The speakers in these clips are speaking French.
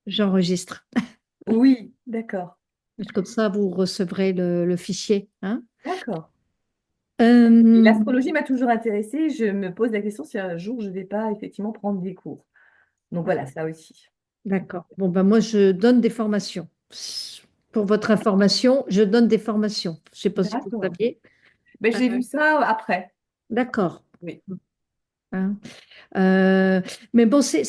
j'enregistre. Oui, d'accord. Comme ça, vous recevrez le fichier, hein. D'accord. Et Euh, l'astrologie m'a toujours intéressée. Je me pose la question si un jour je ne vais pas effectivement prendre des cours. Donc voilà, ça aussi. d'accord. Bon, ben moi, je donne des formations. Pour votre information, je donne des formations. Je ne sais pas si vous D'accord. saviez. Ben, Euh, j'ai vu ça après. d'accord. Oui. Hein. Euh, mais bon, après,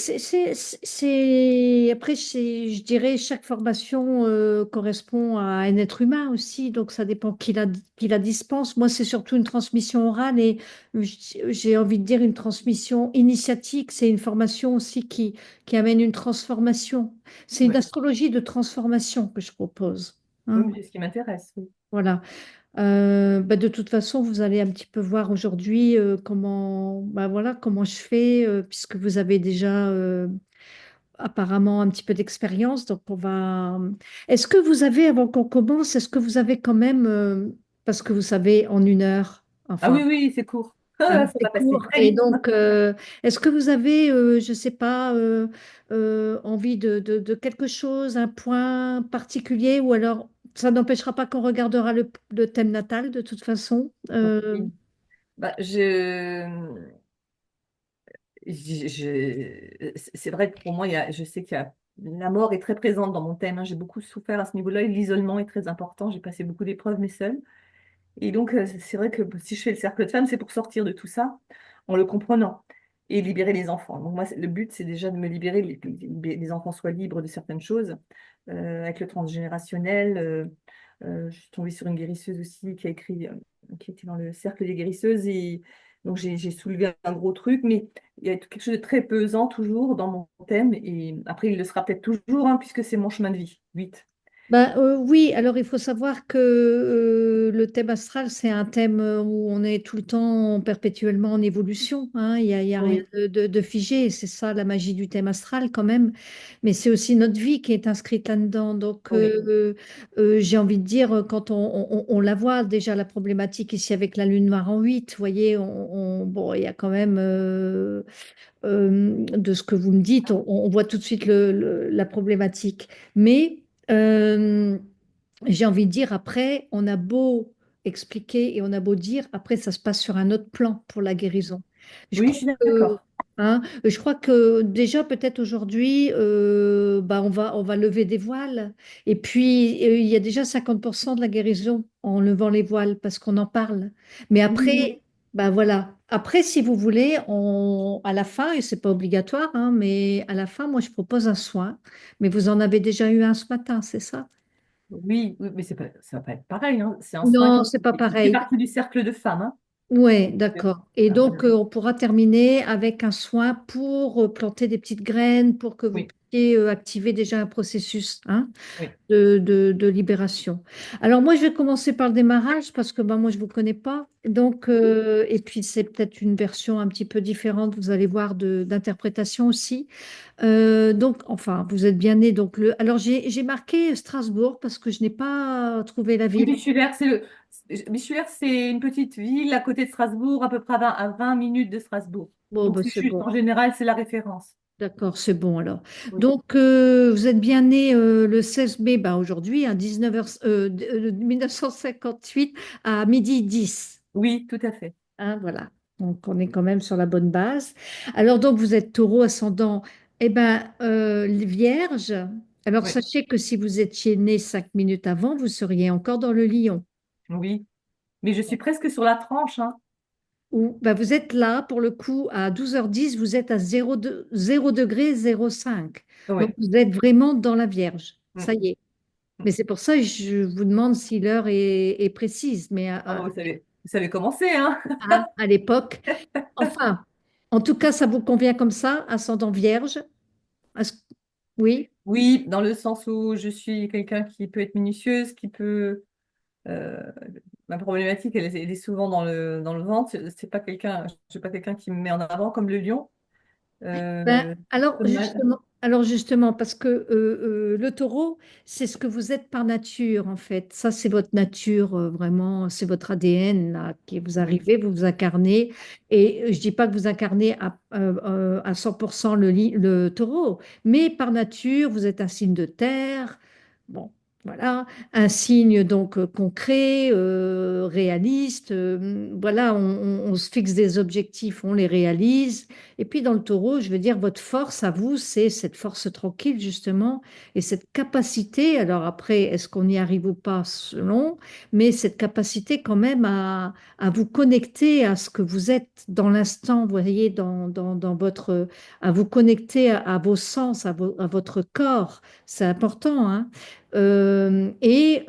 je dirais, chaque formation correspond à un être humain aussi, donc ça dépend qui la dispense. Moi, c'est surtout une transmission orale et j'ai envie de dire une transmission initiatique. C'est une formation aussi qui amène une transformation. C'est une Oui. astrologie de transformation que je propose. Oui, Hein. mais c'est ce qui m'intéresse. Oui. Voilà. Bah, de toute façon, vous allez un petit peu voir aujourd'hui comment, bah, voilà, comment je fais, puisque vous avez déjà apparemment un petit peu d'expérience. Donc, on va. Est-ce que vous avez, avant qu'on commence, est-ce que vous avez quand même, parce que vous savez, en une heure, Ah enfin, oui, oui, c'est court. hein, Ah, ça c'est va passer court. très Et vite. donc, est-ce que vous avez, je ne sais pas, envie de quelque chose, un point particulier, ou alors ça n'empêchera pas qu'on regardera le thème natal de toute façon. Oui. Bah, c'est vrai que pour moi, je sais qu'il y a, la mort est très présente dans mon thème, hein. J'ai beaucoup souffert à ce niveau-là et l'isolement est très important. J'ai passé beaucoup d'épreuves, mais seule. Et donc, c'est vrai que si je fais le cercle de femmes, c'est pour sortir de tout ça en le comprenant et libérer les enfants. Donc, moi, le but, c'est déjà de me libérer, les enfants soient libres de certaines choses. Avec le transgénérationnel, je suis tombée sur une guérisseuse aussi qui a écrit, qui était dans le cercle des guérisseuses. Et donc, j'ai soulevé un gros truc, mais il y a quelque chose de très pesant toujours dans mon thème. Et après, il le sera peut-être toujours, hein, puisque c'est mon chemin de vie. 8. Ben, oui, alors il faut savoir que le thème astral, c'est un thème où on est tout le temps perpétuellement en évolution, hein. Il y a rien Oui, de figé, et c'est ça la magie du thème astral quand même. Mais c'est aussi notre vie qui est inscrite là-dedans. Donc oui, j'ai envie de dire, quand on la voit déjà, la problématique ici avec la lune noire en 8, vous voyez, bon, il y a quand même, de ce que vous me dites, on voit tout de suite la problématique. Mais euh, j'ai envie de dire, après, on a beau expliquer et on a beau dire, après, ça se passe sur un autre plan pour la guérison. Je oui, je crois suis que, d'accord. je crois que déjà, peut-être aujourd'hui, bah, on va lever des voiles. Et puis, il y a déjà 50% de la guérison en levant les voiles parce qu'on en parle. Mais Oui. après, bah voilà. Après, si vous voulez, à la fin, et c'est pas obligatoire, hein, mais à la fin, moi, je propose un soin. Mais vous en avez déjà eu un ce matin, c'est ça? Oui, oui, mais ça va pas être pareil, hein. C'est un soin Non, c'est pas qui fait pareil. partie du cercle de femmes, hein. Oui, Euh, d'accord. Et voilà. donc, on pourra terminer avec un soin pour planter des petites graines, pour que vous Oui, puissiez activer déjà un processus, hein, oui, de libération. Alors, moi, je vais commencer par le démarrage parce que ben, moi, je ne vous connais pas. Donc, et puis, c'est peut-être une version un petit peu différente, vous allez voir, d'interprétation aussi. Donc, enfin, vous êtes bien né. Donc, alors, j'ai marqué Strasbourg parce que je n'ai pas trouvé la oui, ville. Bichulaire, c'est une petite ville à côté de Strasbourg, à peu près à 20 minutes de Strasbourg. Bon, Donc ben, c'est c'est juste, bon. en général, c'est la référence. D'accord, c'est bon alors. Oui, Donc, vous êtes bien né le 16 mai, bah, aujourd'hui, à 19h, 1958, à midi 10. oui, tout à fait. Hein, voilà. Donc, on est quand même sur la bonne base. Alors, donc, vous êtes taureau ascendant, eh ben, vierge. Alors, Oui, sachez que si vous étiez né 5 minutes avant, vous seriez encore dans le lion. oui. Mais je suis presque sur la tranche, hein. Ou, bah, vous êtes là, pour le coup, à 12h10, vous êtes à 0 degré 05. Donc, Oui. vous êtes vraiment dans la Vierge. Mm, Ça y est. mm. Mais c'est pour ça que je vous demande si l'heure est précise. Mais Ah, bah, vous savez commencer, hein. à l'époque, enfin, en tout cas, ça vous convient comme ça, ascendant Vierge? Est-ce- Oui. Oui, dans le sens où je suis quelqu'un qui peut être minutieuse, qui peut Euh, ma problématique, elle est souvent dans le ventre. C'est pas quelqu'un qui me met en avant comme le lion. Ben, Euh, alors, comme justement, Alors justement, parce que le taureau, c'est ce que vous êtes par nature, en fait. Ça, c'est votre nature, vraiment, c'est votre ADN, là, qui vous Mhm. arrivez, vous vous incarnez. Et je dis pas que vous incarnez à 100% le taureau, mais par nature, vous êtes un signe de terre. Bon, voilà, un signe donc concret, réaliste. Voilà, on se fixe des objectifs, on les réalise. Et puis dans le taureau, je veux dire, votre force à vous, c'est cette force tranquille, justement, et cette capacité, alors après, est-ce qu'on y arrive ou pas, selon, mais cette capacité quand même à vous connecter à ce que vous êtes dans l'instant, vous voyez, dans votre, à vous connecter à vos sens, à votre corps. C'est important, hein. Et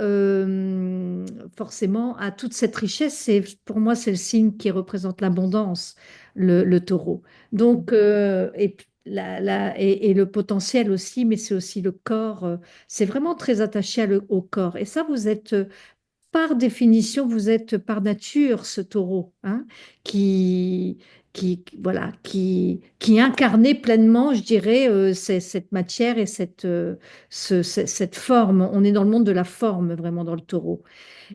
forcément, à toute cette richesse, pour moi, c'est le signe qui représente l'abondance, le taureau. Donc, et le potentiel aussi, mais c'est aussi le corps. C'est vraiment très attaché au corps. Et ça, vous êtes, par définition, vous êtes par nature ce taureau, hein, qui, voilà, qui incarnait pleinement, je dirais, cette matière et cette forme. On est dans le monde de la forme, vraiment, dans le taureau.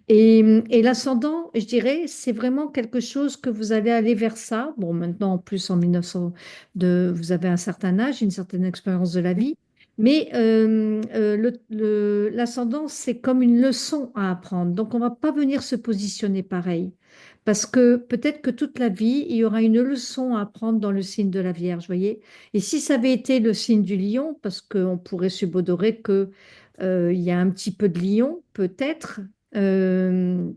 Et l'ascendant, je dirais, c'est vraiment quelque chose que vous allez aller vers ça. Bon, maintenant, en plus, en 1900, vous avez un certain âge, une certaine expérience de la vie. Mais l'ascendant, c'est comme une leçon à apprendre. Donc, on ne va pas venir se positionner pareil. Parce que peut-être que toute la vie, il y aura une leçon à apprendre dans le signe de la Vierge, voyez. Et si ça avait été le signe du lion, parce qu'on pourrait subodorer que, il y a un petit peu de lion, peut-être, euh,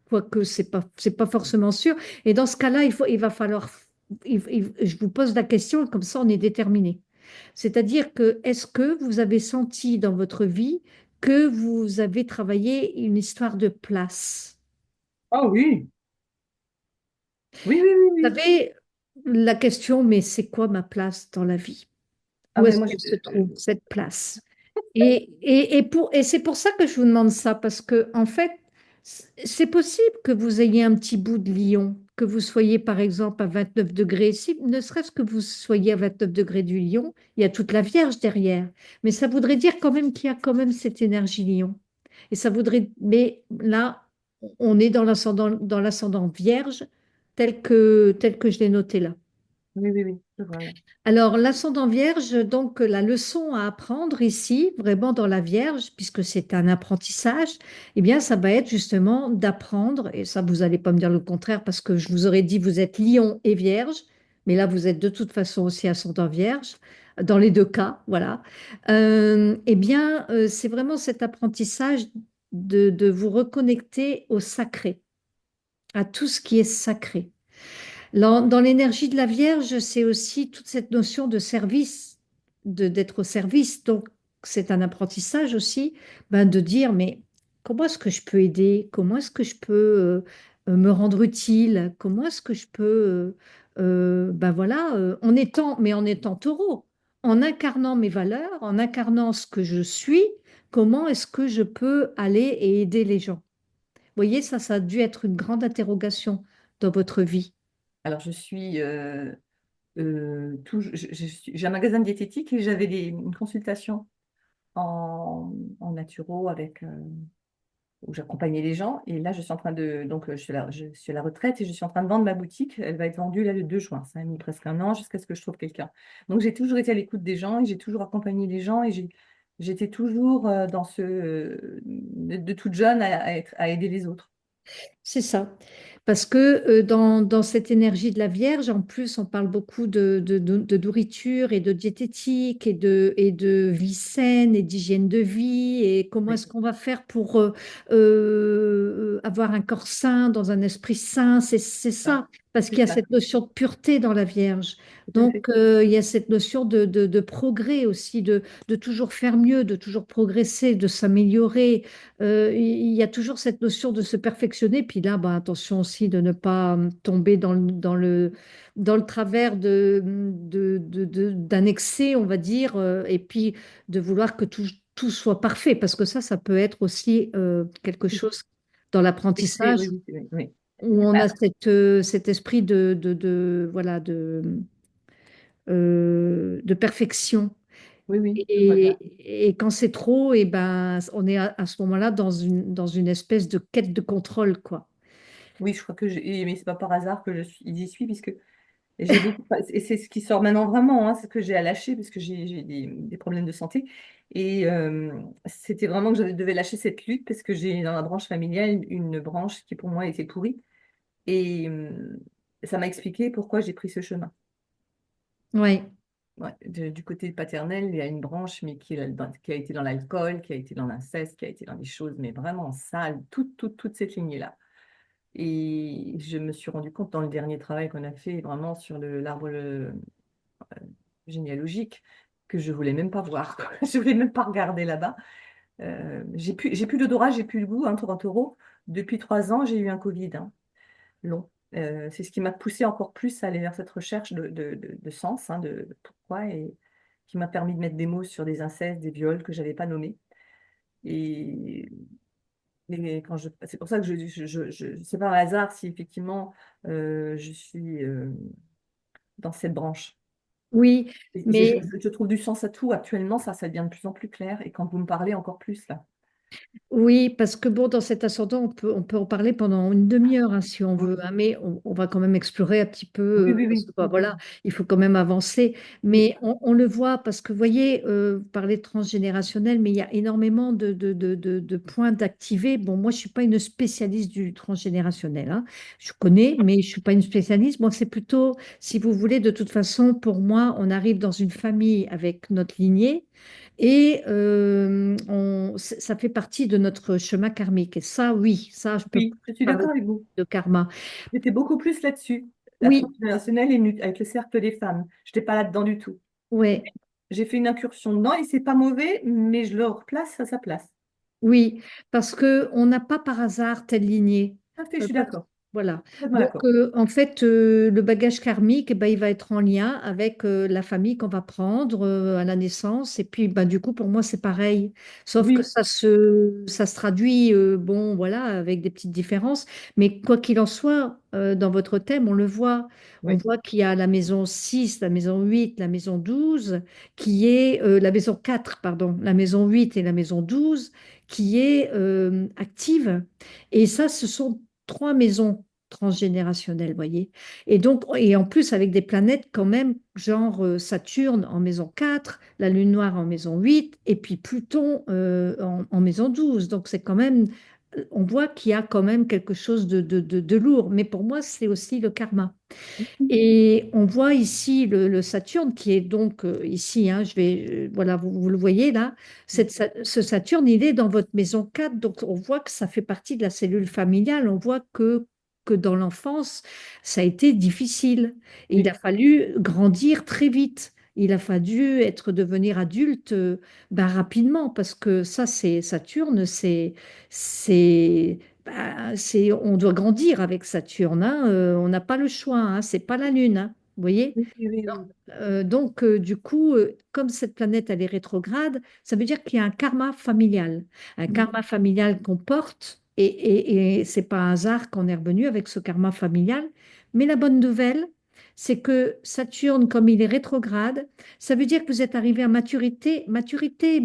quoique c'est pas forcément sûr. Et dans ce cas-là, il va falloir, je vous pose la question, comme ça on est déterminé. C'est-à-dire que est-ce que vous avez senti dans votre vie que vous avez travaillé une histoire de place? Ah oui, oui, oui, oui, Vous oui. savez, la question, mais c'est quoi ma place dans la vie? Ah Où mais est-ce moi, qu'elle se trouve, cette place? Et c'est pour ça que je vous demande ça, parce que en fait, c'est possible que vous ayez un petit bout de lion, que vous soyez par exemple à 29 degrés. Si, ne serait-ce que vous soyez à 29 degrés du lion, il y a toute la Vierge derrière. Mais ça voudrait dire quand même qu'il y a quand même cette énergie lion. Et ça voudrait, mais là, on est dans l'ascendant Vierge tel que je l'ai noté là. oui, oui, oui, je vois, ouais. Alors, l'ascendant Vierge, donc la leçon à apprendre ici, vraiment dans la Vierge, puisque c'est un apprentissage, eh bien, ça va être justement d'apprendre, et ça, vous n'allez pas me dire le contraire, parce que je vous aurais dit, vous êtes Lion et Vierge, mais là, vous êtes de toute façon aussi ascendant Vierge, dans les deux cas, voilà. Eh bien, c'est vraiment cet apprentissage de vous reconnecter au sacré, à tout ce qui est sacré. Dans l'énergie de la Vierge, c'est aussi toute cette notion de service, d'être au service. Donc, c'est un apprentissage aussi, ben, de dire, mais comment est-ce que je peux aider? Comment est-ce que je peux me rendre utile? Comment est-ce que je peux, ben voilà, en étant taureau, en incarnant mes valeurs, en incarnant ce que je suis, comment est-ce que je peux aller et aider les gens? Vous voyez, ça a dû être une grande interrogation dans votre vie. Alors, je suis j'ai un magasin de diététique et j'avais une consultation en naturo avec où j'accompagnais les gens. Et là, je suis en train de donc je suis à la retraite et je suis en train de vendre ma boutique. Elle va être vendue là le 2 juin. Ça a mis presque un an jusqu'à ce que je trouve quelqu'un. Donc, j'ai toujours été à l'écoute des gens et j'ai toujours accompagné les gens et j'étais toujours dans de toute jeune à aider les autres. C'est ça. Parce que dans cette énergie de la Vierge, en plus, on parle beaucoup de nourriture et de diététique et de vie saine et d'hygiène de vie et comment Oui, est-ce qu'on va faire pour avoir un corps sain dans un esprit sain. C'est ça, ça. Parce qu'il c'est y a ça, cette notion de pureté dans la Vierge. tout à fait. Donc, il y a cette notion de progrès aussi, de toujours faire mieux, de toujours progresser, de s'améliorer. Il y a toujours cette notion de se perfectionner. Puis là, bah, attention aussi de ne pas tomber dans le travers d'un excès, on va dire, et puis de vouloir que tout soit parfait, parce que ça peut être aussi quelque chose dans Excès, l'apprentissage oui, oui, oui, oui. où on Bah, a cet esprit voilà, de perfection. Oui, oui, je vois bien. Et quand c'est trop, et ben, on est à ce moment-là dans une espèce de quête de contrôle, quoi. Oui, je crois que mais c'est pas par hasard que j'y suis, puisque j'ai beaucoup, et c'est ce qui sort maintenant vraiment, hein, c'est ce que j'ai à lâcher, parce que j'ai des problèmes de santé. Et c'était vraiment que je devais lâcher cette lutte, parce que j'ai dans la branche familiale une branche qui pour moi était pourrie. Et ça m'a expliqué pourquoi j'ai pris ce chemin. Ouais. Ouais, du côté paternel, il y a une branche, mais qui a été dans l'alcool, qui a été dans l'inceste, qui a été dans des choses, mais vraiment sales, toute cette lignée-là. Et je me suis rendu compte dans le dernier travail qu'on a fait, vraiment sur l'arbre généalogique, que je voulais même pas voir, quoi. Je voulais même pas regarder là-bas. J'ai plus l'odorat, j'ai plus le goût, hein, Toro. Depuis 3 ans, j'ai eu un Covid, hein, long. C'est ce qui m'a poussé encore plus à aller vers cette recherche de sens, hein, de pourquoi, et qui m'a permis de mettre des mots sur des incestes, des viols que j'avais pas nommés. Et, c'est pour ça que c'est pas un hasard si effectivement je suis dans cette branche. Oui, mais Je trouve du sens à tout actuellement, ça devient de plus en plus clair. Et quand vous me parlez encore plus là. oui, parce que bon, dans cet ascendant, on peut en parler pendant une demi-heure, hein, si on Oui, veut, hein, mais on va quand même explorer un petit peu, oui, oui, parce oui, que bah, voilà, il faut quand même avancer. oui, Mais on le voit, parce que vous voyez, vous parlez de transgénérationnel, mais il y a énormément de points d'activer. Bon, moi, je ne suis pas une spécialiste du transgénérationnel, hein. Je connais, mais je ne suis pas une spécialiste. Moi, c'est plutôt, si vous voulez, de toute façon, pour moi, on arrive dans une famille avec notre lignée. Et ça fait partie de notre chemin karmique. Et ça, oui, ça, je peux oui, je suis parler d'accord avec vous. de karma. J'étais beaucoup plus là-dessus, la Oui, transgénérationnelle et avec le cercle des femmes. Je n'étais pas là-dedans du tout. ouais, J'ai fait une incursion dedans et c'est pas mauvais, mais je le replace à sa place. oui, parce que on n'a pas par hasard telle lignée. Tout à fait, je suis Parce- d'accord. voilà. Complètement Donc, d'accord. en fait, le bagage karmique, eh ben, il va être en lien avec la famille qu'on va prendre à la naissance. Et puis, ben, du coup, pour moi, c'est pareil. Sauf que Oui, ça se traduit, bon, voilà, avec des petites différences. Mais quoi qu'il en soit, dans votre thème, on le voit. On oui, voit qu'il y a la maison 6, la maison 8, la maison 12, qui est la maison 4, pardon, la maison 8 et la maison 12 qui est active. Et ça, ce sont trois maisons transgénérationnelles, vous voyez. Et donc, et en plus, avec des planètes quand même, genre Saturne en maison 4, la Lune noire en maison 8, et puis Pluton en maison 12. Donc, c'est quand même, on voit qu'il y a quand même quelque chose de lourd. Mais pour moi, c'est aussi le karma. Et on voit ici le Saturne qui est donc ici, hein, voilà, vous le voyez là, ce Saturne, il est dans votre maison 4, donc on voit que ça fait partie de la cellule familiale, on voit que dans l'enfance, ça a été difficile. Et il a oui, fallu grandir très vite. Il a fallu devenir adulte ben, rapidement, parce que ça, c'est Saturne, c'est, on doit grandir avec Saturne, hein, on n'a pas le choix, hein, c'est pas la Lune, hein, vous voyez? oui, oui, oui, oui. Donc, du coup, comme cette planète, elle est rétrograde, ça veut dire qu'il y a un Oui, karma familial qu'on porte, et c'est pas un hasard qu'on est revenu avec ce karma familial. Mais la bonne nouvelle, c'est que Saturne, comme il est rétrograde, ça veut dire que vous êtes arrivé à maturité. Maturité,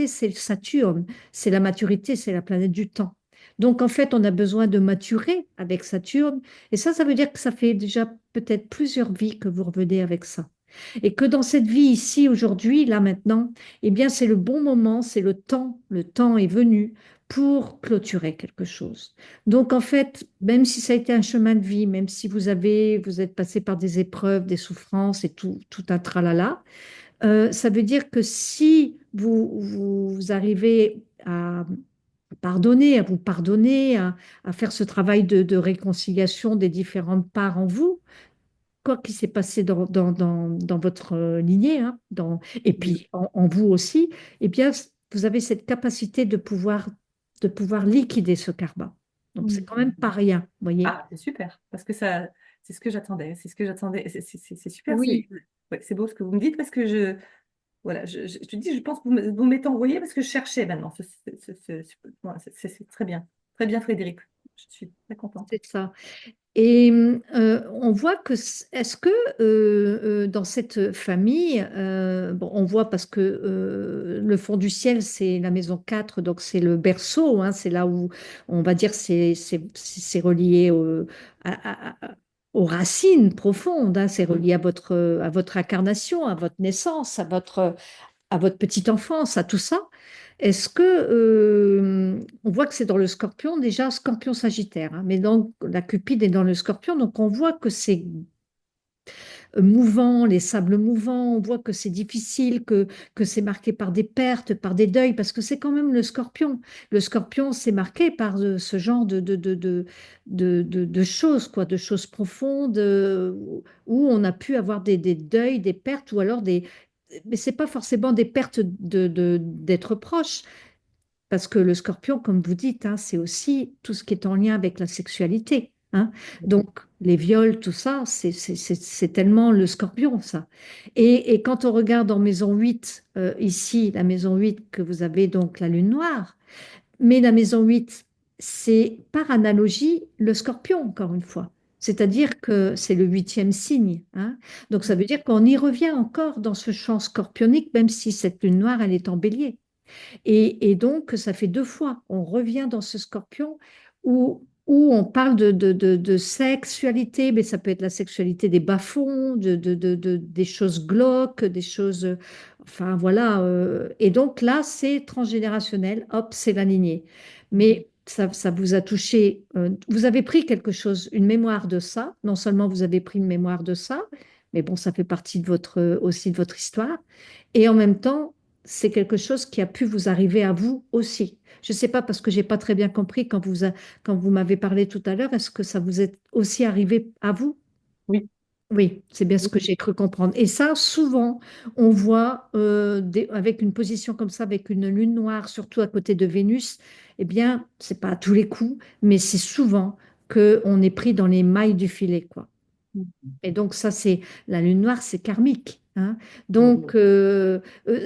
c'est Saturne, c'est la maturité, c'est la planète du temps. Donc, en fait, on a besoin de maturer avec Saturne. Et ça veut dire que ça fait déjà peut-être plusieurs vies que vous revenez avec ça. Et que dans cette vie ici, aujourd'hui, là maintenant, eh bien, c'est le bon moment, c'est le temps est venu pour clôturer quelque chose. Donc, en fait, même si ça a été un chemin de vie, même si vous êtes passé par des épreuves, des souffrances et tout un tralala, ça veut dire que si vous arrivez à pardonner, à vous pardonner, à faire ce travail de réconciliation des différentes parts en vous, quoi qu'il s'est passé dans votre lignée, hein, et oui, puis en vous aussi, eh bien, vous avez cette capacité de pouvoir liquider ce karma. Donc, c'est oui. quand même pas rien, vous voyez? Ah, c'est super, parce que ça, c'est ce que j'attendais, c'est ce que j'attendais. C'est super, Oui, ouais, c'est beau ce que vous me dites, parce que voilà, je te dis, je pense que vous m'êtes envoyé parce que je cherchais maintenant. Voilà, c'est très bien. Très bien, Frédéric. Je suis très contente. c'est ça. Et on voit que, est-ce que dans cette famille, bon, on voit parce que le fond du ciel, c'est la maison 4, donc c'est le berceau, hein, c'est là où on va dire c'est relié aux racines profondes, hein, c'est relié à votre incarnation, à votre naissance, à votre petite enfance, à tout ça. Est-ce que on voit que c'est dans le Scorpion déjà, Scorpion Sagittaire, hein, mais donc la Cupide est dans le Scorpion, donc on voit que c'est mouvant, les sables mouvants, on voit que c'est difficile, que c'est marqué par des pertes, par des deuils, parce que c'est quand même le Scorpion. Le Scorpion, c'est marqué par ce genre de choses, quoi, de choses profondes où on a pu avoir des deuils, des pertes, ou alors des... Mais c'est pas forcément des pertes d'être proche, parce que le scorpion, comme vous dites, hein, c'est aussi tout ce qui est en lien avec la sexualité, hein. Donc, les viols, tout ça, c'est tellement le scorpion, ça. Et quand on regarde en maison 8 ici, la maison 8 que vous avez donc la lune noire, mais la maison 8 c'est par analogie le scorpion, encore une fois. C'est-à-dire que c'est le huitième signe, hein. Donc, ça veut dire qu'on y revient encore dans ce champ scorpionique, même si cette lune noire, elle est en bélier. Et donc, ça fait deux fois. On revient dans ce scorpion où on parle de sexualité, mais ça peut être la sexualité des bas-fonds, des choses glauques, des choses... enfin, voilà. Et donc là, c'est transgénérationnel. Hop, c'est la lignée. Mais ça vous a touché. Vous avez pris quelque chose, une mémoire de ça. Non seulement vous avez pris une mémoire de ça, mais bon, ça fait partie de votre, aussi de votre histoire. Et en même temps, c'est quelque chose qui a pu vous arriver à vous aussi. Je ne sais pas parce que j'ai pas très bien compris quand vous m'avez parlé tout à l'heure, est-ce que ça vous est aussi arrivé à vous? Oui, Oui, c'est bien ce oui, que j'ai cru comprendre. Et ça, souvent, on voit avec une position comme ça, avec une lune noire, surtout à côté de Vénus, eh bien, c'est pas à tous les coups, mais c'est souvent qu'on est pris dans les mailles du filet, quoi. oui, Et donc ça, c'est la lune noire, c'est karmique, hein. oui, Donc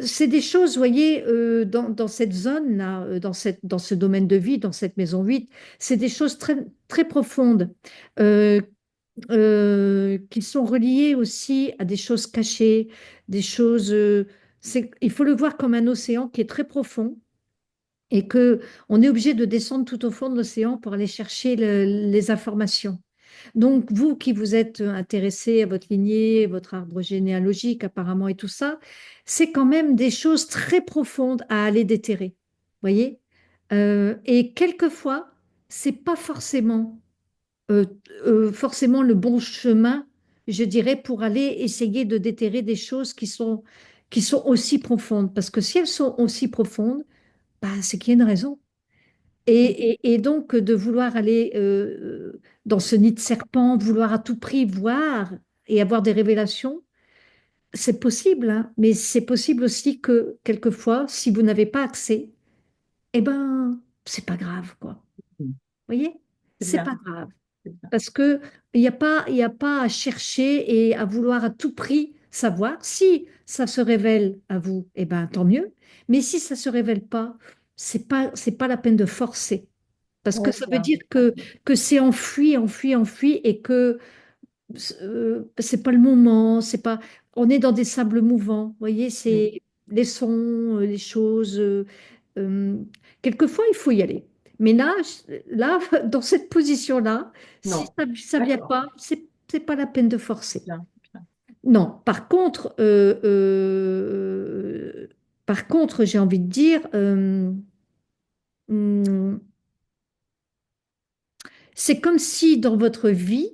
c'est des choses, vous voyez, dans cette zone-là, dans ce domaine de vie, dans cette maison 8, c'est des choses très, très profondes euh, qui sont reliées aussi à des choses cachées, des choses... il faut le voir comme un océan qui est très profond et que on est obligé de descendre tout au fond de l'océan pour aller chercher les informations. Donc, vous qui vous êtes intéressé à votre lignée, votre arbre généalogique apparemment et tout ça, c'est quand même des choses très profondes à aller déterrer. Voyez? Et quelquefois, c'est pas euh, forcément le bon chemin, je dirais, pour aller essayer de déterrer des choses qui sont aussi profondes. Parce que si elles sont aussi profondes, bah, c'est qu'il y a une raison. Et donc de vouloir aller dans ce nid de serpent, vouloir à tout prix voir et avoir des révélations, c'est possible, hein, mais c'est possible aussi que quelquefois, si vous n'avez pas accès, eh ben, c'est pas grave, quoi. oui. Vous voyez? C'est C'est bien, pas grave. c'est bien. Parce que il y a pas à chercher et à vouloir à tout prix savoir. Si ça se révèle à vous, eh ben, tant mieux. Mais si ça se révèle pas, c'est pas la peine de forcer. Parce que Ouais, ça veut bien. dire que c'est enfoui, enfoui, enfoui et que c'est pas le moment, c'est pas, on est dans des sables mouvants, vous voyez, Oui. c'est les sons, les choses. Euh, quelquefois, il faut y aller. Mais là, là, dans cette position-là, si Non, ça vient d'accord, pas, c'est pas la peine de forcer. bien, bien. Non, par contre, j'ai envie de dire, hum, c'est comme si dans votre vie,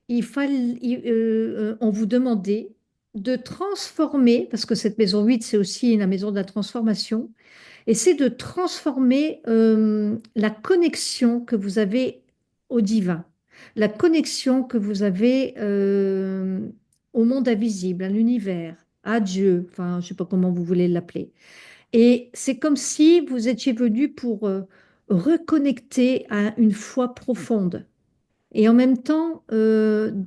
on vous demandait de transformer, parce que cette maison 8 c'est aussi la maison de la transformation, et c'est de transformer la connexion que vous avez au divin, la connexion que vous avez au monde invisible, à l'univers, à Dieu, enfin, je ne sais pas comment vous voulez l'appeler. Et c'est comme si vous étiez venu pour reconnecter à une foi profonde. Et en même temps,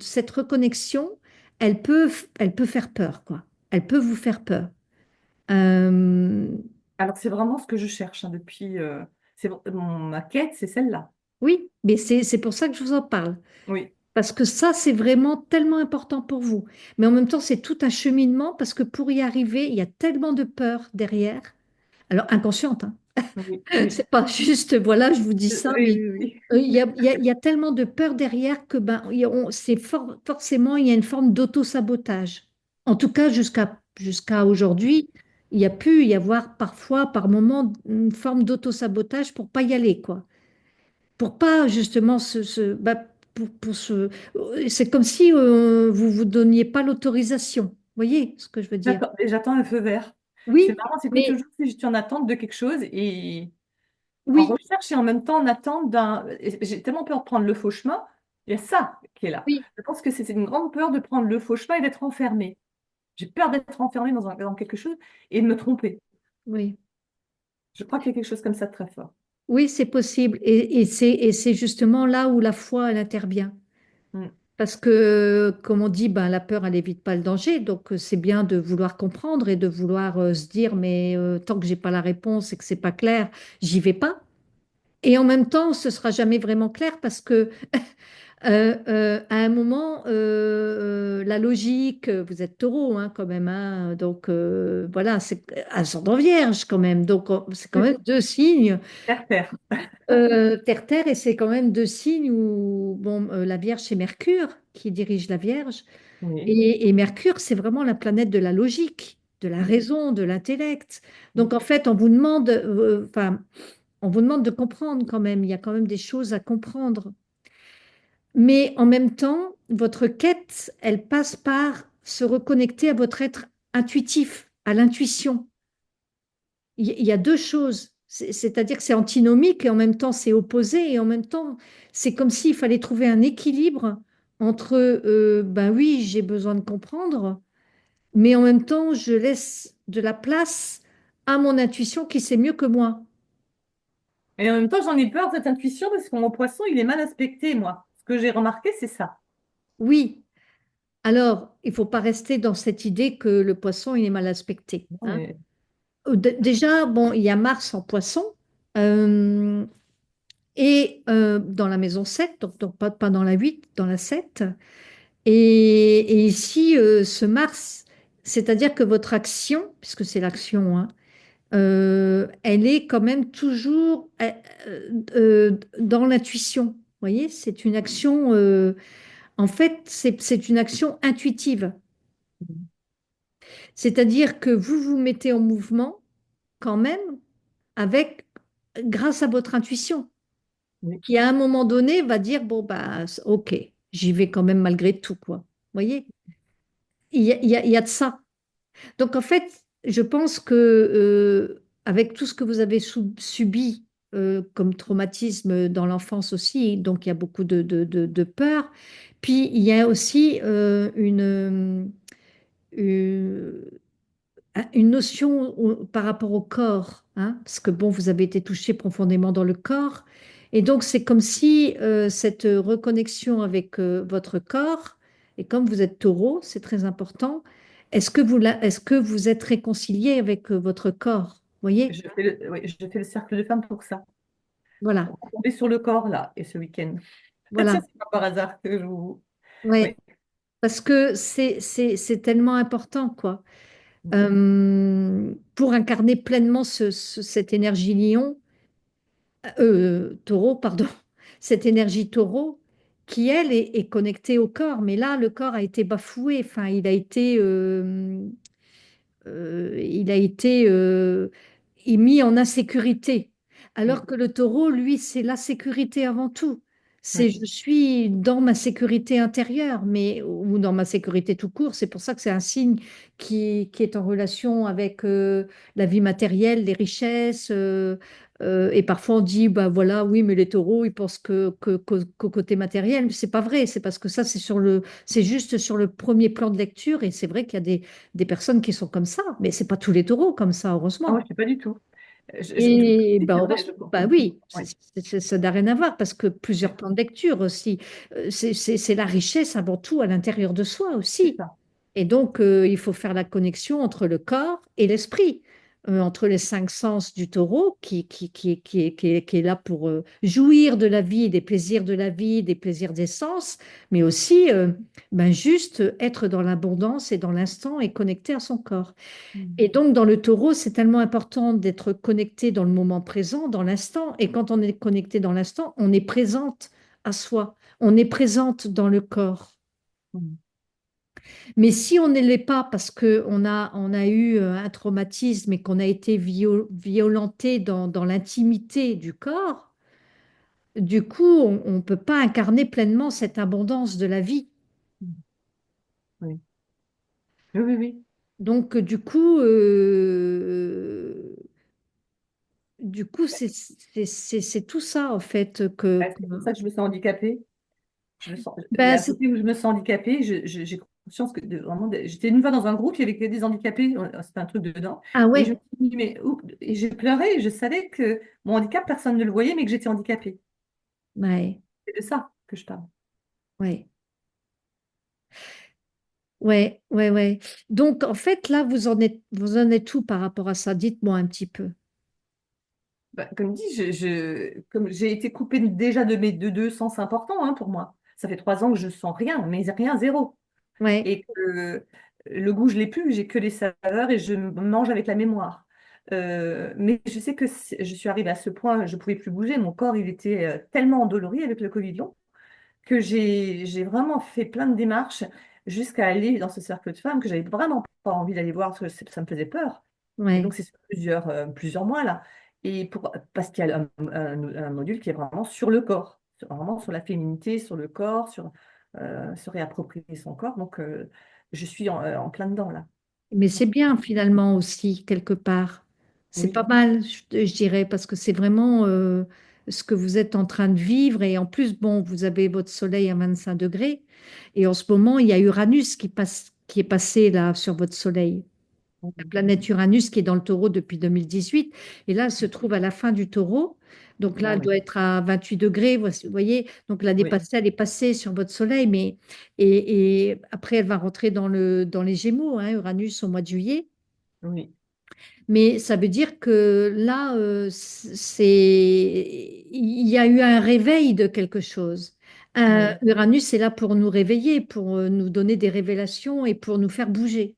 cette reconnexion, elle peut faire peur, quoi. Elle peut vous faire peur. Euh, Alors, c'est vraiment ce que je cherche hein, depuis. Ma quête, c'est celle-là. oui, mais c'est pour ça que je vous en parle. Oui. Parce que ça, c'est vraiment tellement important pour vous. Mais en même temps, c'est tout un cheminement parce que pour y arriver, il y a tellement de peur derrière. Alors, inconsciente, hein. Oui, oui, C'est pas juste, voilà, je vous dis oui, ça, mais oui, il y a tellement de peur derrière que ben, forcément, il y a une forme d'auto-sabotage. En tout cas, jusqu'à aujourd'hui, il y a pu y avoir parfois, par moments, une forme d'auto-sabotage pour pas y aller, quoi. Pour pas justement c'est comme si vous vous donniez pas l'autorisation. Vous voyez ce que je veux dire? J'attends un feu vert. C'est Oui, marrant, c'est comme mais toujours si je suis en attente de quelque chose et en oui, recherche et en même temps en attente d'un. Et j'ai tellement peur de prendre le faux chemin. Il y a ça qui est là. oui, Je pense que c'est une grande peur de prendre le faux chemin et d'être enfermée. J'ai peur d'être enfermée dans quelque chose et de me tromper. oui. Je crois qu'il y a quelque chose comme ça de très fort. Oui, c'est possible. Et c'est justement là où la foi, elle intervient. Mm. Parce que, comme on dit, ben, la peur, elle évite pas le danger. Donc, c'est bien de vouloir comprendre et de vouloir se dire, mais tant que j'ai pas la réponse et que c'est pas clair, j'y vais pas. Et en même temps, ce sera jamais vraiment clair parce que à un moment, la logique, vous êtes taureau hein, quand même, hein, donc voilà, c'est ascendant vierge quand même. Donc, c'est quand Oui, même deux signes. terre, terre. Terre, et c'est quand même deux signes où, bon, la Vierge, c'est Mercure qui dirige la Vierge. Oui. Et Mercure, c'est vraiment la planète de la logique, de la Mm. raison, de l'intellect. Mm. Donc, en fait, enfin, on vous demande de comprendre quand même. Il y a quand même des choses à comprendre. Mais en même temps, votre quête, elle passe par se reconnecter à votre être intuitif, à l'intuition. Il y a deux choses. C'est-à-dire que c'est antinomique et en même temps c'est opposé et en même temps c'est comme s'il fallait trouver un équilibre entre ben oui, j'ai besoin de comprendre, mais en même temps je laisse de la place à mon intuition qui sait mieux que moi. Et en même temps, j'en ai peur de cette intuition parce que mon poisson, il est mal aspecté, moi. Ce que j'ai remarqué, c'est ça. Oui, alors il faut pas rester dans cette idée que le poisson il est mal aspecté, Non, hein. mais Déjà, bon, il y a Mars en poisson. euh, et dans la maison 7, donc pas dans la 8, dans la 7. Et ici, ce Mars, c'est-à-dire que votre action, puisque c'est l'action, hein, elle est quand même toujours dans l'intuition. Vous voyez, c'est une action, en fait, c'est une action intuitive. C'est-à-dire que vous vous mettez en mouvement quand même grâce à votre intuition, oui. qui à un moment donné va dire, bon, bah, ok, j'y vais quand même malgré tout, quoi. Vous voyez, il y a de ça. Donc, en fait, je pense que avec tout ce que vous avez subi comme traumatisme dans l'enfance aussi, donc il y a beaucoup de peur. Puis, il y a aussi une, une notion par rapport au corps, hein, parce que bon, vous avez été touché profondément dans le corps. Et donc, c'est comme si cette reconnexion avec votre corps, et comme vous êtes taureau, c'est très important, est-ce que vous êtes réconcilié avec votre corps? Vous voyez? Oui, je fais le cercle de femmes pour ça. On Voilà, va tomber sur le corps, là, et ce week-end. Tiens, voilà. c'est pas par hasard que je vous. Oui. Ouais. Parce que c'est tellement important, quoi. Pour incarner pleinement cette énergie lion, taureau, pardon, cette énergie taureau qui, elle, est connectée au corps. Mais là, le corps a été bafoué, enfin, il a été mis en insécurité. Mm. Alors que le taureau, lui, c'est la sécurité avant tout. C'est Oui. je suis dans ma sécurité intérieure, mais ou dans ma sécurité tout court. C'est pour ça que c'est un signe qui est en relation avec la vie matérielle, les richesses. Et parfois on dit, bah voilà, oui, mais les taureaux, ils pensent qu'au côté matériel. Mais c'est pas vrai. C'est parce que ça, c'est juste sur le premier plan de lecture. Et c'est vrai qu'il y a des personnes qui sont comme ça, mais c'est pas tous les taureaux comme ça, Ah, moi, heureusement. je ne sais pas du tout. Du coup, Et oui, ben c'est vrai, je heureusement, pense. bah oui, Ouais. ça n'a rien à voir parce que plusieurs Ouais. plans de lecture aussi, c'est la richesse avant tout à l'intérieur de soi C'est aussi. ça. Et donc, il faut faire la connexion entre le corps et l'esprit. entre les cinq sens du taureau qui est là pour jouir de la vie, des plaisirs de la vie, des plaisirs des sens, mais aussi ben, juste être dans l'abondance et dans l'instant et connecté à son corps. Mm. Et donc, dans le taureau, c'est tellement important d'être connecté dans le moment présent, dans l'instant. Et quand on est connecté dans l'instant, on est présente à soi, on est présente dans le corps. Mm. Mais si on ne l'est pas parce qu'on a eu un traumatisme et qu'on a été violenté dans l'intimité du corps, du coup, on ne peut pas incarner pleinement cette abondance de la vie. Mm. Oui, oui, oui, oui. Donc, du coup, c'est tout ça, en fait, Ouais, c'est pour ça que je me sens handicapée. Il y ben, a un côté où je me sens handicapée. J'ai conscience que j'étais une fois dans un groupe, il y avait que des handicapés, c'était un truc dedans. ah Et je me ouais, suis dit, et j'ai pleuré, et je savais que mon handicap, personne ne le voyait, mais que j'étais handicapée. ouais, C'est de ça que je parle. ouais, ouais, ouais, ouais. Donc, en fait, là, vous en êtes où par rapport à ça? Dites-moi un petit peu. Bah, comme dit, comme j'ai été coupée déjà de mes deux sens importants, hein, pour moi. Ça fait 3 ans que je sens rien, mais rien, zéro. Ouais, Et que le goût, je l'ai plus, j'ai que les saveurs et je mange avec la mémoire. Mais je sais que je suis arrivée à ce point, je pouvais plus bouger, mon corps, il était tellement endolori avec le Covid long que j'ai vraiment fait plein de démarches jusqu'à aller dans ce cercle de femmes que j'avais vraiment pas envie d'aller voir parce que ça me faisait peur. Et ouais. donc, c'est sur plusieurs mois là. Parce qu'il y a un module qui est vraiment sur le corps, vraiment sur la féminité, sur le corps, sur se réapproprier son corps. Donc, je suis en plein dedans là. Mais c'est bien finalement aussi, quelque part. C'est pas Oui, mal, je dirais, parce que c'est vraiment ce que vous êtes en train de vivre. Et en plus, bon, vous avez votre soleil à 25 degrés. Et en ce moment, il y a Uranus qui est passé là sur votre soleil. La planète Uranus qui est dans le taureau depuis 2018. Et là, elle se trouve à la fin du taureau. Donc là, ah elle oui, doit être à 28 degrés. Vous voyez, donc l'année oui, passée, elle est passée sur votre soleil. Et après, elle va rentrer dans les Gémeaux, hein, Uranus, au mois de juillet. oui, Mais ça veut dire que là, il y a eu un réveil de quelque chose. oui. Uranus est là pour nous réveiller, pour nous donner des révélations et pour nous faire bouger.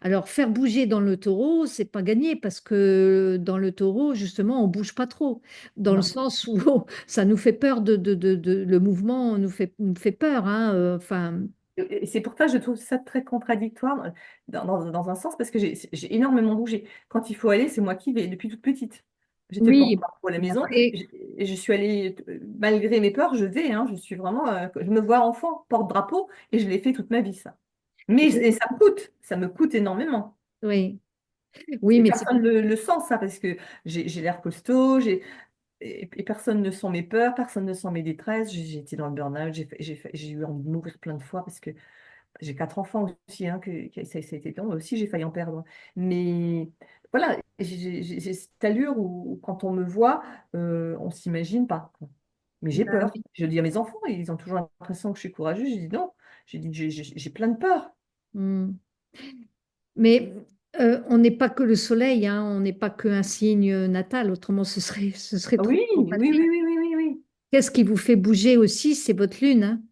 Alors, faire bouger dans le taureau, c'est pas gagné parce que dans le taureau, justement, on bouge pas trop. Dans le Non. sens où ça nous fait peur le mouvement nous fait peur, hein, enfin, Et c'est pour ça que je trouve ça très contradictoire dans un sens, parce que j'ai énormément bougé. Quand il faut aller, c'est moi qui vais depuis toute petite. J'étais oui. porte-parole à la Mais maison après, et je suis allée, malgré mes peurs, je vais, hein, je suis vraiment, je me vois enfant, porte-drapeau, et je l'ai fait toute ma vie, ça. Mais et ça me coûte énormément. oui, oui, Et mais c'est personne ne le sent, ça, parce que j'ai l'air costaud, et personne ne sent mes peurs, personne ne sent mes détresses. J'ai été dans le burn-out, j'ai eu envie de mourir plein de fois parce que j'ai 4 enfants aussi, hein, ça a été long. Moi aussi, j'ai failli en perdre. Mais voilà, j'ai cette allure où quand on me voit, on s'imagine pas, quoi. Mais j'ai bah peur. oui. Je le dis à mes enfants, ils ont toujours l'impression que je suis courageuse. J'ai dit non. J'ai dit j'ai plein de peur. Hmm. Mais on n'est pas que le soleil, hein, on n'est pas qu'un signe natal, autrement ce serait trop Oui, oui, oui, facile. oui, oui, oui, oui. Qu'est-ce qui vous fait bouger aussi, c'est votre lune, hein.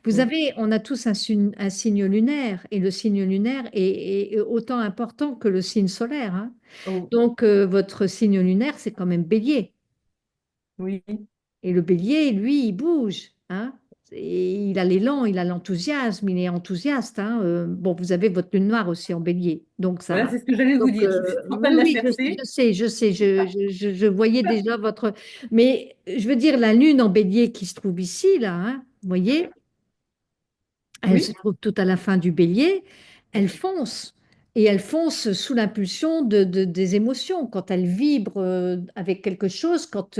Vous Oui. avez, on a tous un signe lunaire, et le signe lunaire est autant important que le signe solaire, hein. Oh, Donc, votre signe lunaire, c'est quand même Bélier. oui. Et le Bélier, lui, il bouge, hein. Et il a l'élan, il a l'enthousiasme, il est enthousiaste, hein. Bon, vous avez votre lune noire aussi en Bélier, donc Voilà, ça. c'est ce que j'allais vous Donc, dire. Je suis en train oui, de la oui, je chercher. sais, je sais, je voyais déjà votre. Mais je veux dire, la lune en Bélier qui se trouve ici, là, hein, vous voyez, elle se Oui. trouve tout à la fin du bélier, elle fonce. Et elle fonce sous l'impulsion des émotions. Quand elle vibre avec quelque chose, quand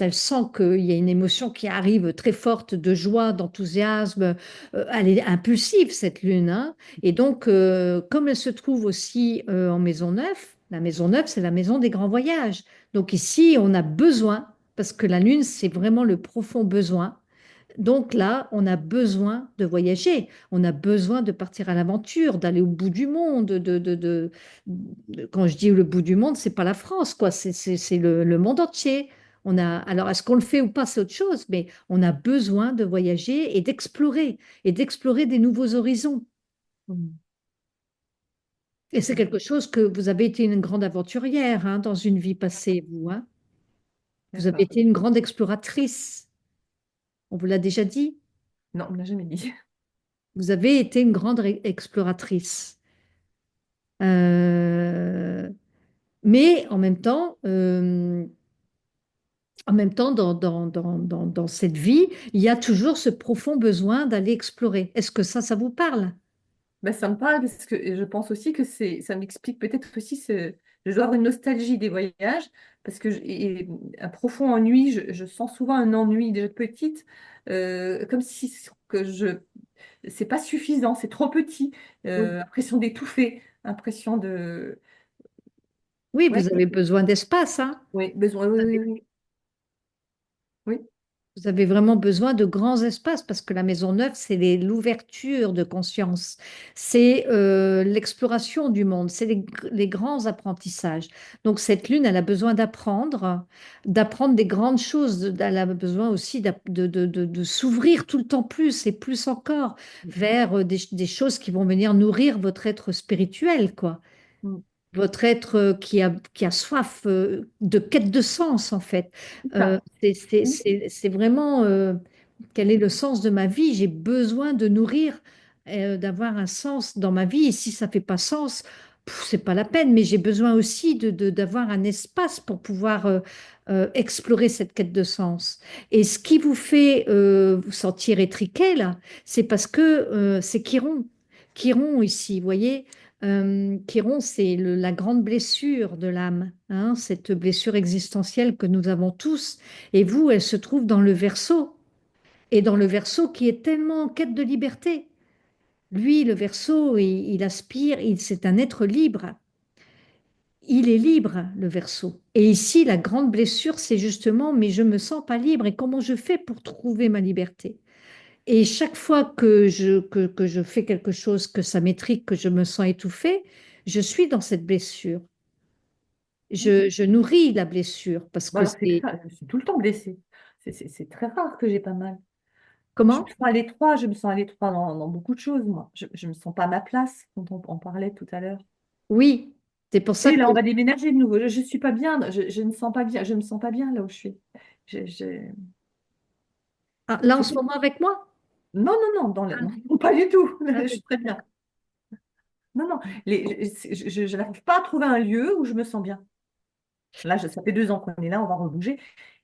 elle sent qu'il y a une émotion qui arrive très forte de joie, d'enthousiasme, elle est impulsive, cette lune, hein. Et donc, comme elle se trouve aussi en maison neuve, la maison neuve, c'est la maison des grands voyages. Donc ici, on a besoin, parce que la lune, c'est vraiment le profond besoin Donc là, on a besoin de voyager, on a besoin de partir à l'aventure, d'aller au bout du monde. Quand je dis le bout du monde, c'est pas la France, quoi, c'est le monde entier. Alors, est-ce qu'on le fait ou pas, c'est autre chose, mais on a besoin de voyager et d'explorer des nouveaux horizons. Mm. Et c'est quelque chose que vous avez été une grande aventurière, hein, dans une vie passée, vous, hein. Vous avez D'accord. été une grande exploratrice. On vous l'a déjà dit. Non, on ne l'a jamais dit. Vous avez été une grande exploratrice. Euh, mais en même temps, dans cette vie, il y a toujours ce profond besoin d'aller explorer. Est-ce que ça vous parle? Ben, ça me parle parce que je pense aussi que ça m'explique peut-être aussi je dois avoir une nostalgie des voyages parce que et un profond ennui, je sens souvent un ennui déjà de petite, comme si que c'est pas suffisant, c'est trop petit, Oui. impression d'étouffer, impression de, Oui, ouais, vous avez besoin d'espace, hein. oui, besoin, oui, oui, oui, oui, Vous avez vraiment besoin de grands espaces parce que la maison neuve, c'est l'ouverture de conscience, c'est l'exploration du monde, c'est les grands apprentissages. Donc cette lune, elle a besoin d'apprendre des grandes choses. Elle a besoin aussi de s'ouvrir tout le temps plus et plus encore oui. vers des choses qui vont venir nourrir votre être spirituel, quoi. Mm. Votre être qui a soif de quête de sens, en fait. C'est ça. Oui, C'est vraiment quel est le sens de ma vie? J'ai besoin de nourrir, d'avoir un sens dans ma vie. Et si ça fait pas sens, c'est pas la peine. Mais j'ai besoin aussi d'avoir un espace pour pouvoir explorer cette quête de sens. Et ce qui vous fait vous sentir étriqué, là, c'est parce que c'est Chiron. Chiron ici, vous voyez? Chiron, c'est la grande blessure de l'âme, hein, cette blessure existentielle que nous avons tous. Et vous, elle se trouve dans le Verseau. Et dans le Verseau qui est tellement en quête de liberté. Lui, le Verseau, il aspire, c'est un être libre. Il est libre, le Verseau. Et ici, la grande blessure, c'est justement, mais je me sens pas libre. Et comment je fais pour trouver ma liberté? Et chaque fois que je fais quelque chose, que ça m'étrique, que je me sens étouffée, je suis dans cette blessure. Je nourris la blessure parce bon, que alors c'est c'est... ça, je suis tout le temps blessée. C'est très rare que j'ai pas mal. Je me Comment? sens à l'étroit, je me sens à l'étroit dans beaucoup de choses, moi. Je me sens pas à ma place, quand on en parlait tout à l'heure. Oui, c'est pour ça Et que... là, on va déménager de nouveau. Je suis pas bien, je ne sens pas bien, je me sens pas bien là où je suis. Je, je- Ah, là, en c'est ce tout. moment avec moi? Non, non, non, Ah, non, pas du tout. ah, Je suis très bien. Non, non, je n'arrive pas à trouver un lieu où je me sens bien. Là, ça fait 2 ans qu'on est là, on va rebouger.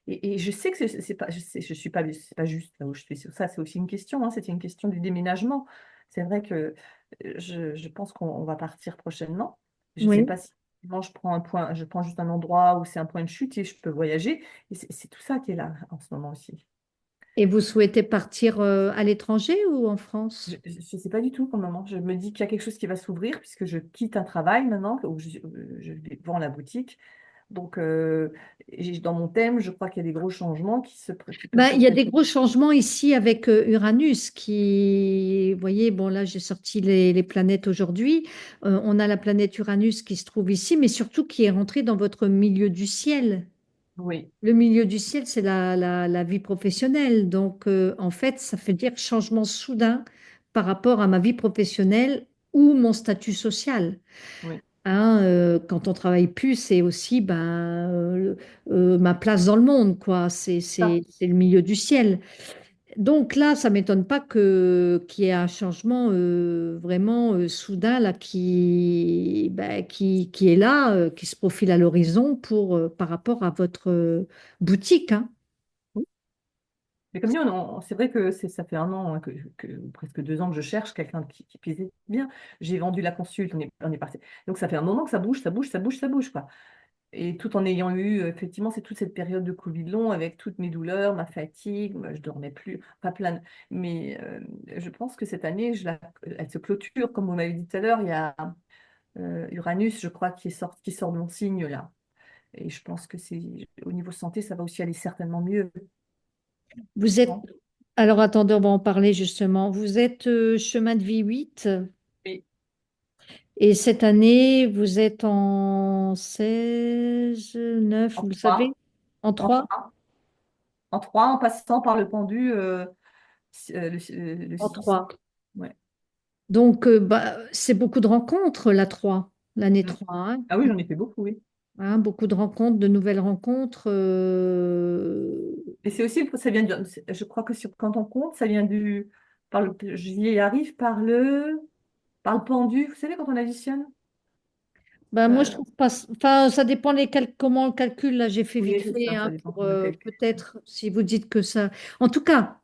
Et je sais que c'est pas, je suis pas, c'est pas juste là où je suis. Ça, c'est aussi une question, hein, c'était une question du déménagement. C'est vrai que je pense qu'on va partir prochainement. Je ne sais oui. pas si moi, je prends un point, je prends juste un endroit où c'est un point de chute et je peux voyager. Et c'est tout ça qui est là en ce moment aussi. Et vous souhaitez partir à l'étranger ou en France? Je ne sais pas du tout pour le moment. Je me dis qu'il y a quelque chose qui va s'ouvrir puisque je quitte un travail maintenant où je vends la boutique. Donc, dans mon thème, je crois qu'il y a des gros changements qui peuvent Ben, se il y a des produire. gros changements ici avec Uranus qui, vous voyez, bon là j'ai sorti les planètes aujourd'hui. On a la planète Uranus qui se trouve ici, mais surtout qui est rentrée dans votre milieu du ciel. Oui, Le milieu du ciel, c'est la vie professionnelle. Donc, en fait, ça fait dire changement soudain par rapport à ma vie professionnelle ou mon statut social. oui. Hein, quand on travaille plus, c'est aussi ben, ma place dans le monde, quoi. Ça. C'est le milieu du ciel. Donc là, ça m'étonne pas qu'il y ait un changement vraiment soudain là, qui est là, qui se profile à l'horizon par rapport à votre boutique, hein. Oui. Mais comme dit, c'est vrai que ça fait 1 an, hein, presque 2 ans que je cherche quelqu'un qui puisse être bien. J'ai vendu la consulte, on est parti. Donc ça fait un moment que ça bouge, ça bouge, ça bouge, ça bouge, quoi. Et tout en ayant eu, effectivement, c'est toute cette période de Covid long avec toutes mes douleurs, ma fatigue, moi, je dormais plus, pas plein. Mais je pense que cette année, elle se clôture, comme vous m'avez dit tout à l'heure, il y a Uranus, je crois, qui sort de mon signe là. Et je pense que au niveau santé, ça va aussi aller certainement mieux. Vous êtes, Non. Alors attendez, on va en parler justement. Vous êtes chemin de vie 8 Oui. et cette année, vous êtes en 16, 9, En vous savez, trois, en en 3, trois, en trois, en passant par le pendu, le en 6. 3. Ouais. Donc, bah, c'est beaucoup de rencontres, la 3, l'année Mm. 3, hein. Ah oui, j'en ai fait beaucoup, oui. Hein, beaucoup de rencontres, de nouvelles rencontres. Et c'est aussi, ça vient je crois que quand on compte, ça vient j'y arrive par le pendu. Vous savez, quand on additionne? Ben, moi, je Euh, trouve pas. Enfin, ça dépend comment on le calcule. Là, j'ai fait oui, vite c'est fait ça, hein, ça dépend pour comment on le calcule. peut-être si vous dites que ça. En tout cas,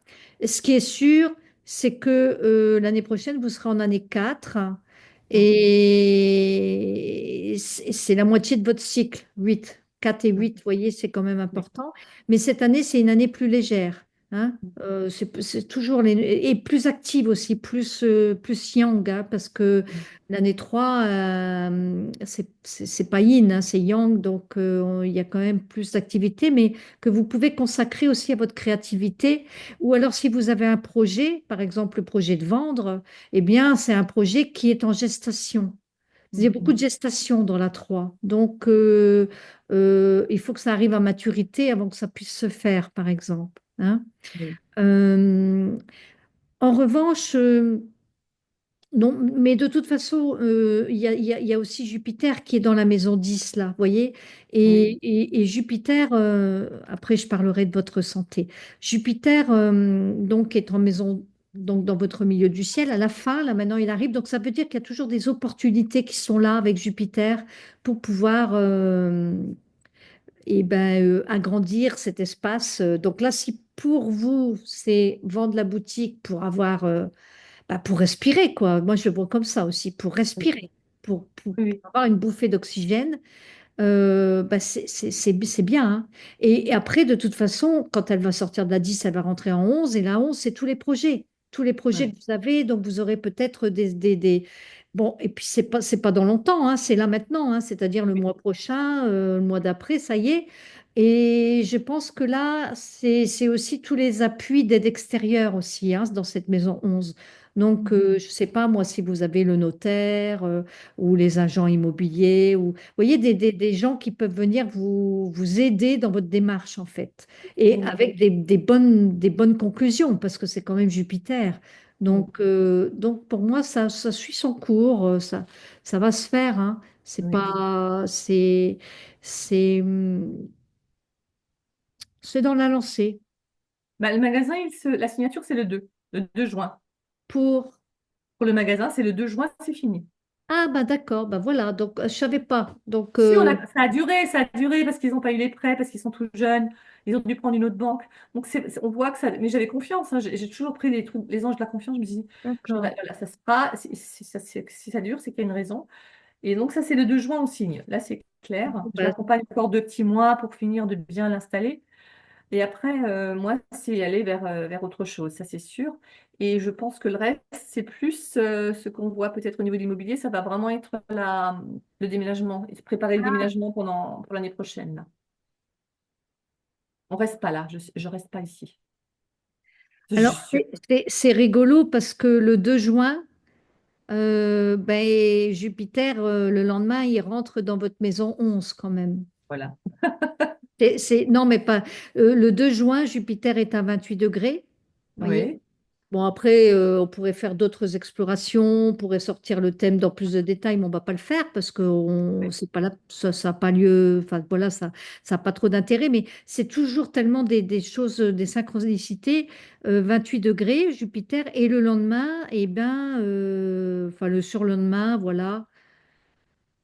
ce qui est sûr, c'est que l'année prochaine, vous serez en année 4 Mm, et c'est la moitié de votre cycle, 8. 4 et mm, 8, vous voyez, c'est quand même oui, important. Mais cette année, c'est une année plus légère. Hein. mm, C'est toujours et plus active aussi, plus yang, hein, parce que mm, l'année 3, c'est pas yin, hein, c'est yang, donc il y a quand même plus d'activité, mais que vous pouvez consacrer aussi à votre créativité. Ou alors si vous avez un projet, par exemple le projet de vendre, eh bien c'est un projet qui est en gestation. Il y a mm, beaucoup mm, de gestation dans la 3. Donc il faut que ça arrive à maturité avant que ça puisse se faire, par exemple. Hein. oui, Euh, en revanche, non, mais de toute façon, il y a aussi Jupiter qui est dans la maison 10 là, vous voyez? oui, Et Jupiter, après je parlerai de votre santé. Jupiter, donc, est en maison, donc dans votre milieu du ciel, à la fin, là maintenant il arrive, donc ça veut dire qu'il y a toujours des opportunités qui sont là avec Jupiter pour pouvoir agrandir cet espace. Donc là, si pour vous, c'est vendre la boutique pour avoir bah, pour respirer, quoi. Moi, je le vois comme ça aussi, pour oui, respirer, pour oui, avoir une bouffée d'oxygène, bah, c'est bien. Hein. Et après, de toute façon, quand elle va sortir de la 10 elle va rentrer en 11 et la 11 c'est tous les projets. Tous les projets oui, que vous avez, donc vous aurez peut-être Bon, et puis c'est pas dans longtemps, hein, c'est là maintenant, hein, c'est-à-dire le oui, mois prochain, le mois d'après, ça y est. Et je pense que là, c'est aussi tous les appuis d'aide extérieure aussi, hein, dans cette maison 11. Donc, mm, je ne sais pas, moi, si vous avez le notaire ou les agents immobiliers, ou, vous voyez, des gens qui peuvent venir vous aider dans votre démarche, en fait. Et oui, avec des bonnes conclusions, parce que c'est quand même Jupiter. oui, Donc pour moi, ça suit son cours, ça va se faire, hein. C'est oui. pas, c'est, c'est dans la lancée. Bah, le magasin, la signature, c'est le 2 juin. Pour, Pour le magasin, c'est le 2 juin, c'est fini. ah bah d'accord, bah voilà, donc je savais pas. Donc, Si, ça a duré parce qu'ils n'ont pas eu les prêts, parce qu'ils sont tout jeunes, ils ont dû prendre une autre banque. Donc on voit que ça. Mais j'avais confiance, hein, j'ai toujours pris les trucs, les anges de la confiance. Je me suis dit, d'accord. voilà, ça se fera. Si ça dure, c'est qu'il y a une raison. Et donc ça, c'est le 2 juin on signe. Là, c'est clair. Je Bah, l'accompagne encore 2 petits mois pour finir de bien l'installer. Et après, moi, c'est aller vers autre chose, ça c'est sûr. Et je pense que le reste, c'est plus ce qu'on voit peut-être au niveau de l'immobilier, ça va vraiment être le déménagement, et préparer le déménagement pour l'année prochaine, là. On reste pas là, je reste pas ici. Je suis alors, sûre. c'est rigolo parce que le 2 juin, ben, Jupiter, le lendemain, il rentre dans votre maison 11 quand même. Voilà. Non, mais pas. Le 2 juin, Jupiter est à 28 degrés. Voyez. Oui, Bon, après, on pourrait faire d'autres explorations, on pourrait sortir le thème dans plus de détails, mais on ne va pas le faire parce que oui, c'est pas là, ça n'a pas lieu. Enfin, voilà, ça n'a pas trop d'intérêt, mais c'est toujours tellement des choses, des synchronicités. 28 degrés, Jupiter, et le lendemain, eh ben, enfin, le surlendemain, voilà,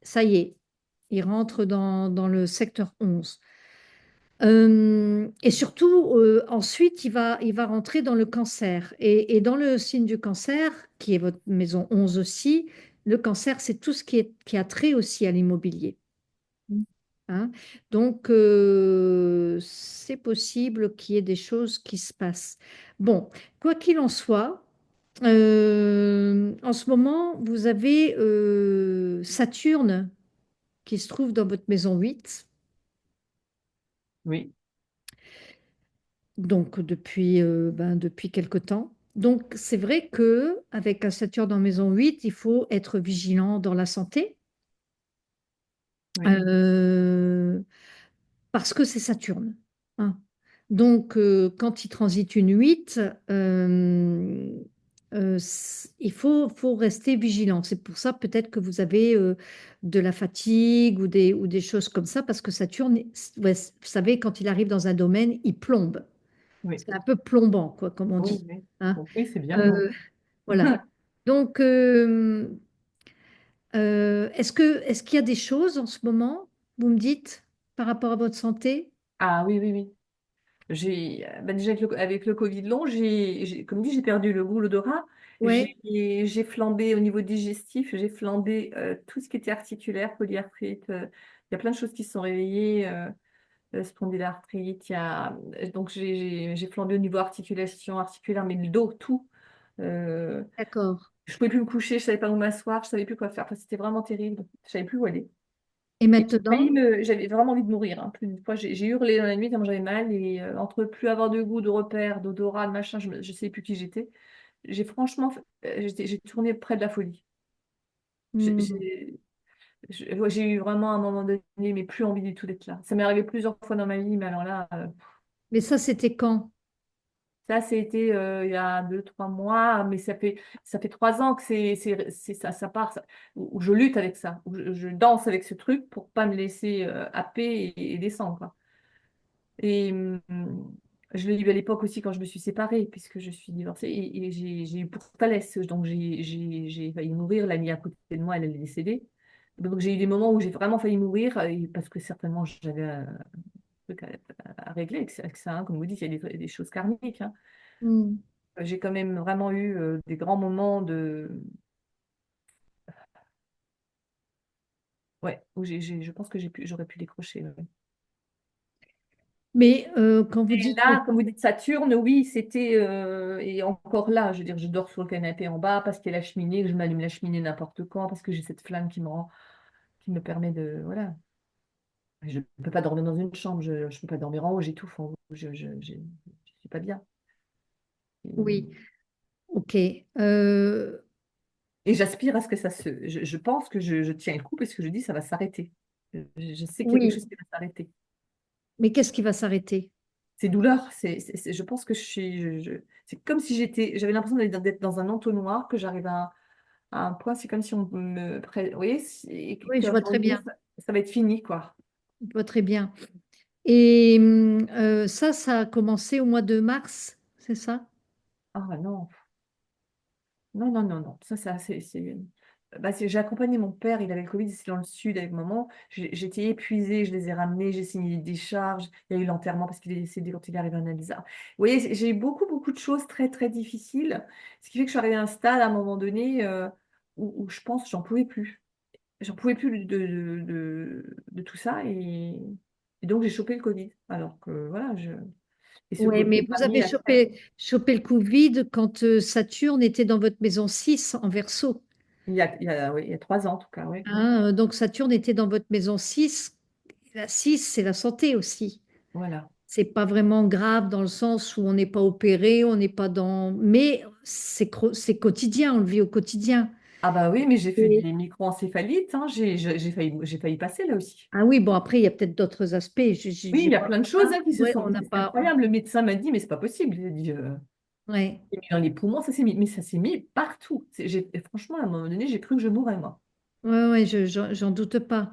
ça y est, il rentre dans le secteur 11. Et surtout, ensuite, il va rentrer dans le cancer. Et dans le signe du cancer, qui est votre maison 11 aussi, le cancer, c'est tout ce qui a trait aussi à l'immobilier. Hein. Donc, c'est possible qu'il y ait des choses qui se passent. Bon, quoi qu'il en soit, en ce moment, vous avez Saturne qui se trouve dans votre maison 8. oui. donc depuis quelque temps. Donc c'est vrai que avec un Saturne en maison 8, il faut être vigilant dans la santé. Oui, Euh, Parce que c'est Saturne, hein. Donc, quand il transite une 8, il faut rester vigilant. C'est pour ça peut-être que vous avez de la fatigue ou des choses comme ça, parce que Saturne, ouais, vous savez, quand il arrive dans un domaine, il plombe. oui, C'est un peu plombant, quoi, comme on oui, dit, oui. hein. Donc, oui, c'est bien, moi. Euh, voilà. Donc, est-ce qu'il y a des choses en ce moment, vous me dites, par rapport à votre santé? Ah oui, oui, oui. Déjà avec le Covid long, comme dit, j'ai perdu le goût, l'odorat. Ouais, J'ai flambé au niveau digestif, j'ai flambé tout ce qui était articulaire, polyarthrite. Il y a plein de choses qui se sont réveillées, spondylarthrite. Donc j'ai flambé au niveau articulation, articulaire, mais le dos, tout. Euh, d'accord. je pouvais plus me coucher, je savais pas où m'asseoir, je savais plus quoi faire. Enfin, c'était vraiment terrible. Je savais plus où aller. Et Et maintenant? j'avais vraiment envie de mourir, hein. Plus d'une fois, j'ai hurlé dans la nuit tellement j'avais mal. Et entre plus avoir de goût, de repère, d'odorat, de machin, je sais plus qui j'étais. J'ai franchement, j'ai tourné près de la folie. J'ai Hmm. j'ai- ouais, j'ai eu vraiment à un moment donné, mais plus envie du tout d'être là. Ça m'est arrivé plusieurs fois dans ma vie, mais alors là, Mais ça, c'était quand? ça, c'était il y a 2, 3 mois, mais ça fait 3 ans que ça part, où je lutte avec ça, où je danse avec ce truc pour pas me laisser happer et descendre, quoi. Et je l'ai eu à l'époque aussi quand je me suis séparée, puisque je suis divorcée, et j'ai eu pour Thalès, donc j'ai failli mourir. L'amie à côté de moi, elle est décédée. Donc j'ai eu des moments où j'ai vraiment failli mourir, parce que certainement j'avais un truc à régler avec ça, hein. Comme vous dites, il y a des choses karmiques, hein. Hmm. J'ai quand même vraiment eu des grands moments ouais, où je pense que j'aurais pu décrocher, ouais. Mais quand vous Et dites que là, comme vous dites Saturne, oui, c'était et encore là, je veux dire, je dors sur le canapé en bas parce qu'il y a la cheminée, que je m'allume la cheminée n'importe quand parce que j'ai cette flamme qui me permet de, voilà. Je ne peux pas dormir dans une chambre, je ne peux pas dormir en haut, j'étouffe en haut, je suis pas bien. oui, ok. Et j'aspire à ce que je pense que je tiens le coup parce que je dis ça va s'arrêter. Je sais qu'il y a quelque Oui, chose qui va s'arrêter. mais qu'est-ce qui va s'arrêter? Ces douleurs, je pense que c'est comme si j'avais l'impression d'être dans un entonnoir, que j'arrive à un point, c'est comme si on vous voyez, et Oui, je qu'à un vois moment très donné, bien. ça va être fini, quoi. Je vois très bien. Et ça a commencé au mois de mars, c'est ça? Ah non, non, non, non, non. J'ai accompagné mon père, il avait le Covid, c'est dans le sud avec maman. J'étais épuisée, je les ai ramenés, j'ai signé des décharges. Il y a eu l'enterrement parce qu'il est décédé quand il est arrivé en Alisa. Vous voyez, j'ai eu beaucoup, beaucoup de choses très, très difficiles. Ce qui fait que je suis arrivée à un stade à un moment donné où je pense que j'en pouvais plus. J'en pouvais plus de tout ça. Et donc, j'ai chopé le Covid. Alors que, voilà, et ce Oui, mais Covid m'a vous mis avez à faire. chopé le Covid quand Saturne était dans votre maison 6 en Verseau. Oui, il y a 3 ans, en tout cas, oui. Hein, donc Saturne était dans votre maison 6. La 6, c'est la santé aussi. Voilà. C'est pas vraiment grave dans le sens où on n'est pas opéré, on n'est pas dans... Mais c'est quotidien, on le vit au quotidien. Ah bah oui, mais j'ai fait Et- des micro-encéphalites, hein. J'ai failli passer là aussi. Ah oui, bon, après, il y a peut-être d'autres aspects. Oui, il y a plein de choses, hein, qui se Ouais, sont. on n'a C'est pas... incroyable. Le médecin m'a dit, mais c'est pas possible. Il a dit, Ouais, c'est mis dans les poumons, ça s'est mis, mais ça s'est mis partout. Franchement, à un moment donné, j'ai cru que je mourrais, moi. ouais, ouais, j'en doute pas.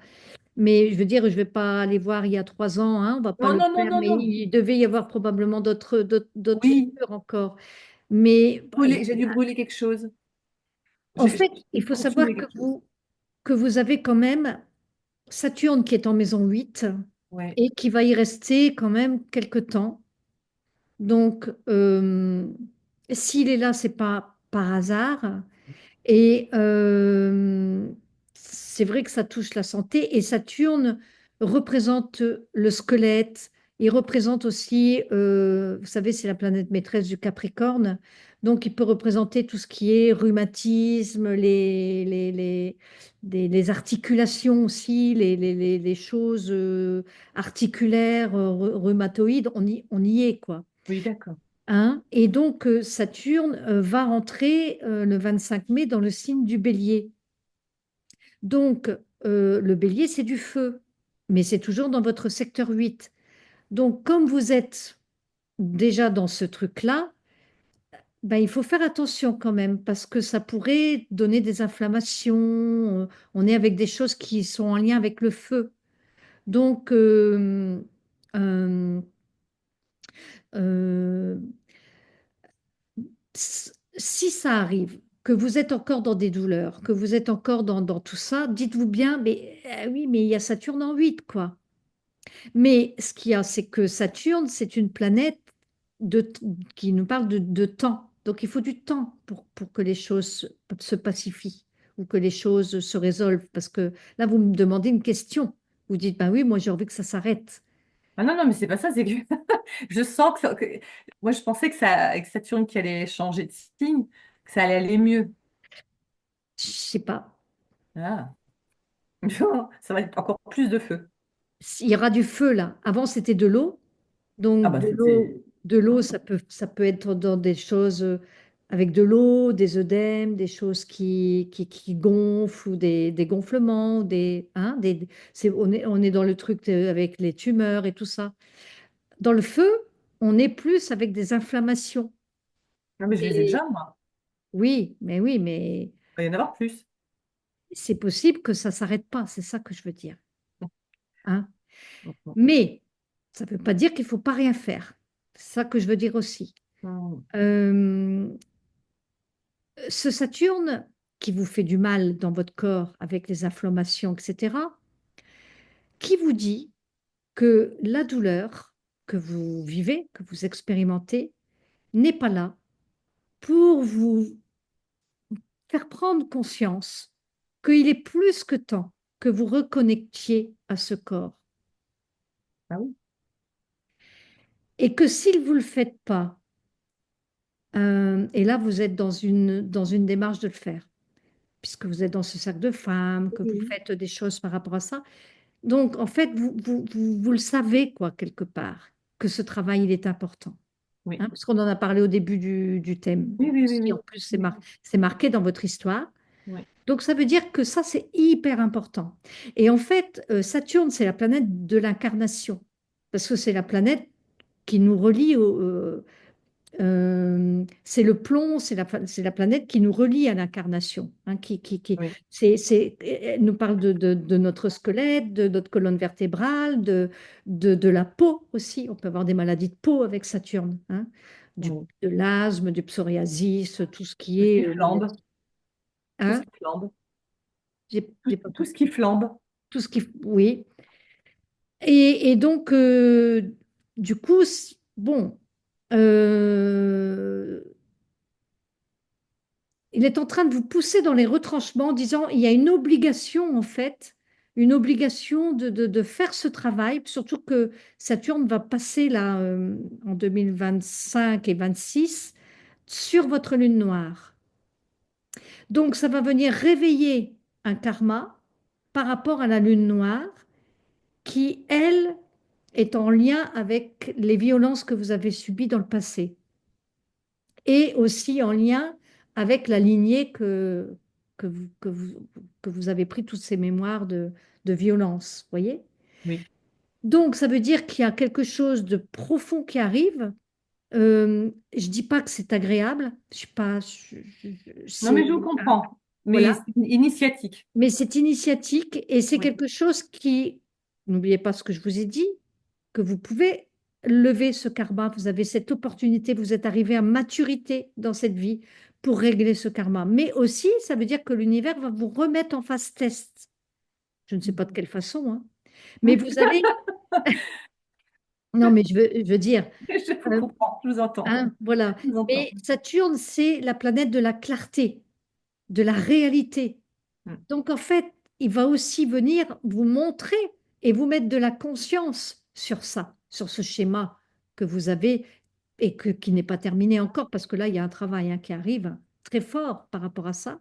Mais je veux dire, je vais pas aller voir il y a 3 ans, hein, on va pas Non, le non, non, faire, non, mais non. il devait y avoir probablement d'autres Oui, fissures encore. Mais bah, j'ai dû brûler quelque chose. en fait, J'ai il faut savoir consumé quelque chose. que vous avez quand même Saturne qui est en maison 8 Ouais. et qui va y rester quand même quelque temps. Donc, s'il est là, c'est pas par hasard. Et c'est vrai que ça touche la santé. Et Saturne représente le squelette. Il représente aussi, vous savez, c'est la planète maîtresse du Capricorne. Donc, il peut représenter tout ce qui est rhumatisme, les articulations aussi, les choses articulaires, rhumatoïdes. On y est, quoi. Oui, d'accord. Hein. Et donc, Saturne va rentrer le 25 mai dans le signe du Bélier. Donc, le Bélier, c'est du feu, mais c'est toujours dans votre secteur 8. Donc, comme vous êtes déjà dans ce truc-là, ben, il faut faire attention quand même parce que ça pourrait donner des inflammations. On est avec des choses qui sont en lien avec le feu. Donc, euh, euh, si ça arrive, que vous êtes encore dans des douleurs, que vous êtes encore dans tout ça, dites-vous bien, mais oui, mais il y a Saturne en 8, quoi. Mais ce qu'il y a, c'est que Saturne, c'est une planète de, qui nous parle de temps. Donc il faut du temps pour que les choses se pacifient ou que les choses se résolvent. Parce que là, vous me demandez une question. Vous dites, ben oui, moi j'ai envie que ça s'arrête. Ah non, non, mais c'est pas ça, c'est que je sens moi, je pensais que ça, avec Saturne qui allait changer de signe, que ça allait aller mieux. Je sais pas. Ah. Ça va être encore plus de feu. Il y aura du feu là. Avant, c'était de l'eau. Ah Donc bah c'était... de l'eau, ça peut être dans des choses avec de l'eau, des œdèmes, des choses qui gonflent ou des gonflements, on est dans le truc avec les tumeurs et tout ça. Dans le feu, on est plus avec des inflammations. Non, mais je les ai Et déjà, moi. oui, mais Il va y en avoir plus. c'est possible que ça s'arrête pas. C'est ça que je veux dire. Hein. Mm, Mais ça ne veut pas dire qu'il faut pas rien faire. C'est ça que je veux dire aussi. mm. Euh, Ce Saturne qui vous fait du mal dans votre corps avec les inflammations, etc., qui vous dit que la douleur que vous vivez, que vous expérimentez, n'est pas là pour vous faire prendre conscience qu'il est plus que temps que vous reconnectiez à ce corps. Ah oui, Et que si vous ne le faites pas, et là vous êtes dans une démarche de le faire, puisque vous êtes dans ce cercle de femmes, que vous oui, faites des choses par rapport à ça. Donc, en fait, vous le savez, quoi, quelque part, que ce travail, il est important. oui, Hein, parce qu'on en a parlé au début du thème. oui, oui, oui, Si en oui, plus, c'est oui, c'est marqué dans votre histoire. oui, Donc, ça veut dire que ça, c'est hyper important. Et en fait, Saturne, c'est la planète de l'incarnation. Parce que c'est la planète qui nous relie c'est le plomb, c'est la planète qui nous relie à l'incarnation, hein, oui, elle nous parle de notre squelette, de notre colonne vertébrale, de la peau aussi. On peut avoir des maladies de peau avec Saturne, hein, oui. de l'asthme, du psoriasis, tout ce qui Tout ce qui est flambe, tout ce hein, qui flambe, j'ai pas tout ce compris. qui flambe. Tout ce qui, oui. Et donc, du coup, bon. euh, il est en train de vous pousser dans les retranchements en disant il y a une obligation en fait, une obligation de faire ce travail, surtout que Saturne va passer là en 2025 et 26 sur votre lune noire. Donc ça va venir réveiller un karma par rapport à la lune noire qui, elle, est en lien avec les violences que vous avez subies dans le passé et aussi en lien avec la lignée que vous, que vous, que vous avez pris toutes ces mémoires de violence, voyez? Oui. Donc, ça veut dire qu'il y a quelque chose de profond qui arrive. Je dis pas que c'est agréable, je suis pas, Non, mais c'est, je vous hein, comprends. Mais voilà, c'est initiatique. mais c'est initiatique et c'est Oui, quelque chose qui, n'oubliez pas ce que je vous ai dit, que vous pouvez lever ce karma. Vous avez cette opportunité, vous êtes arrivé à maturité dans cette vie pour régler ce karma. Mais aussi, ça veut dire que l'univers va vous remettre en phase test. Je ne sais pas de quelle façon, hein. Mais vous allez... Non, mais je veux dire, je vous euh, comprends, je vous entends. hein, voilà. Je vous entends. Mais Saturne, c'est la planète de la clarté, de la réalité. Mm. Donc, en fait, il va aussi venir vous montrer et vous mettre de la conscience sur ça, sur ce schéma que vous avez et qui n'est pas terminé encore, parce que là, il y a un travail qui arrive très fort par rapport à ça.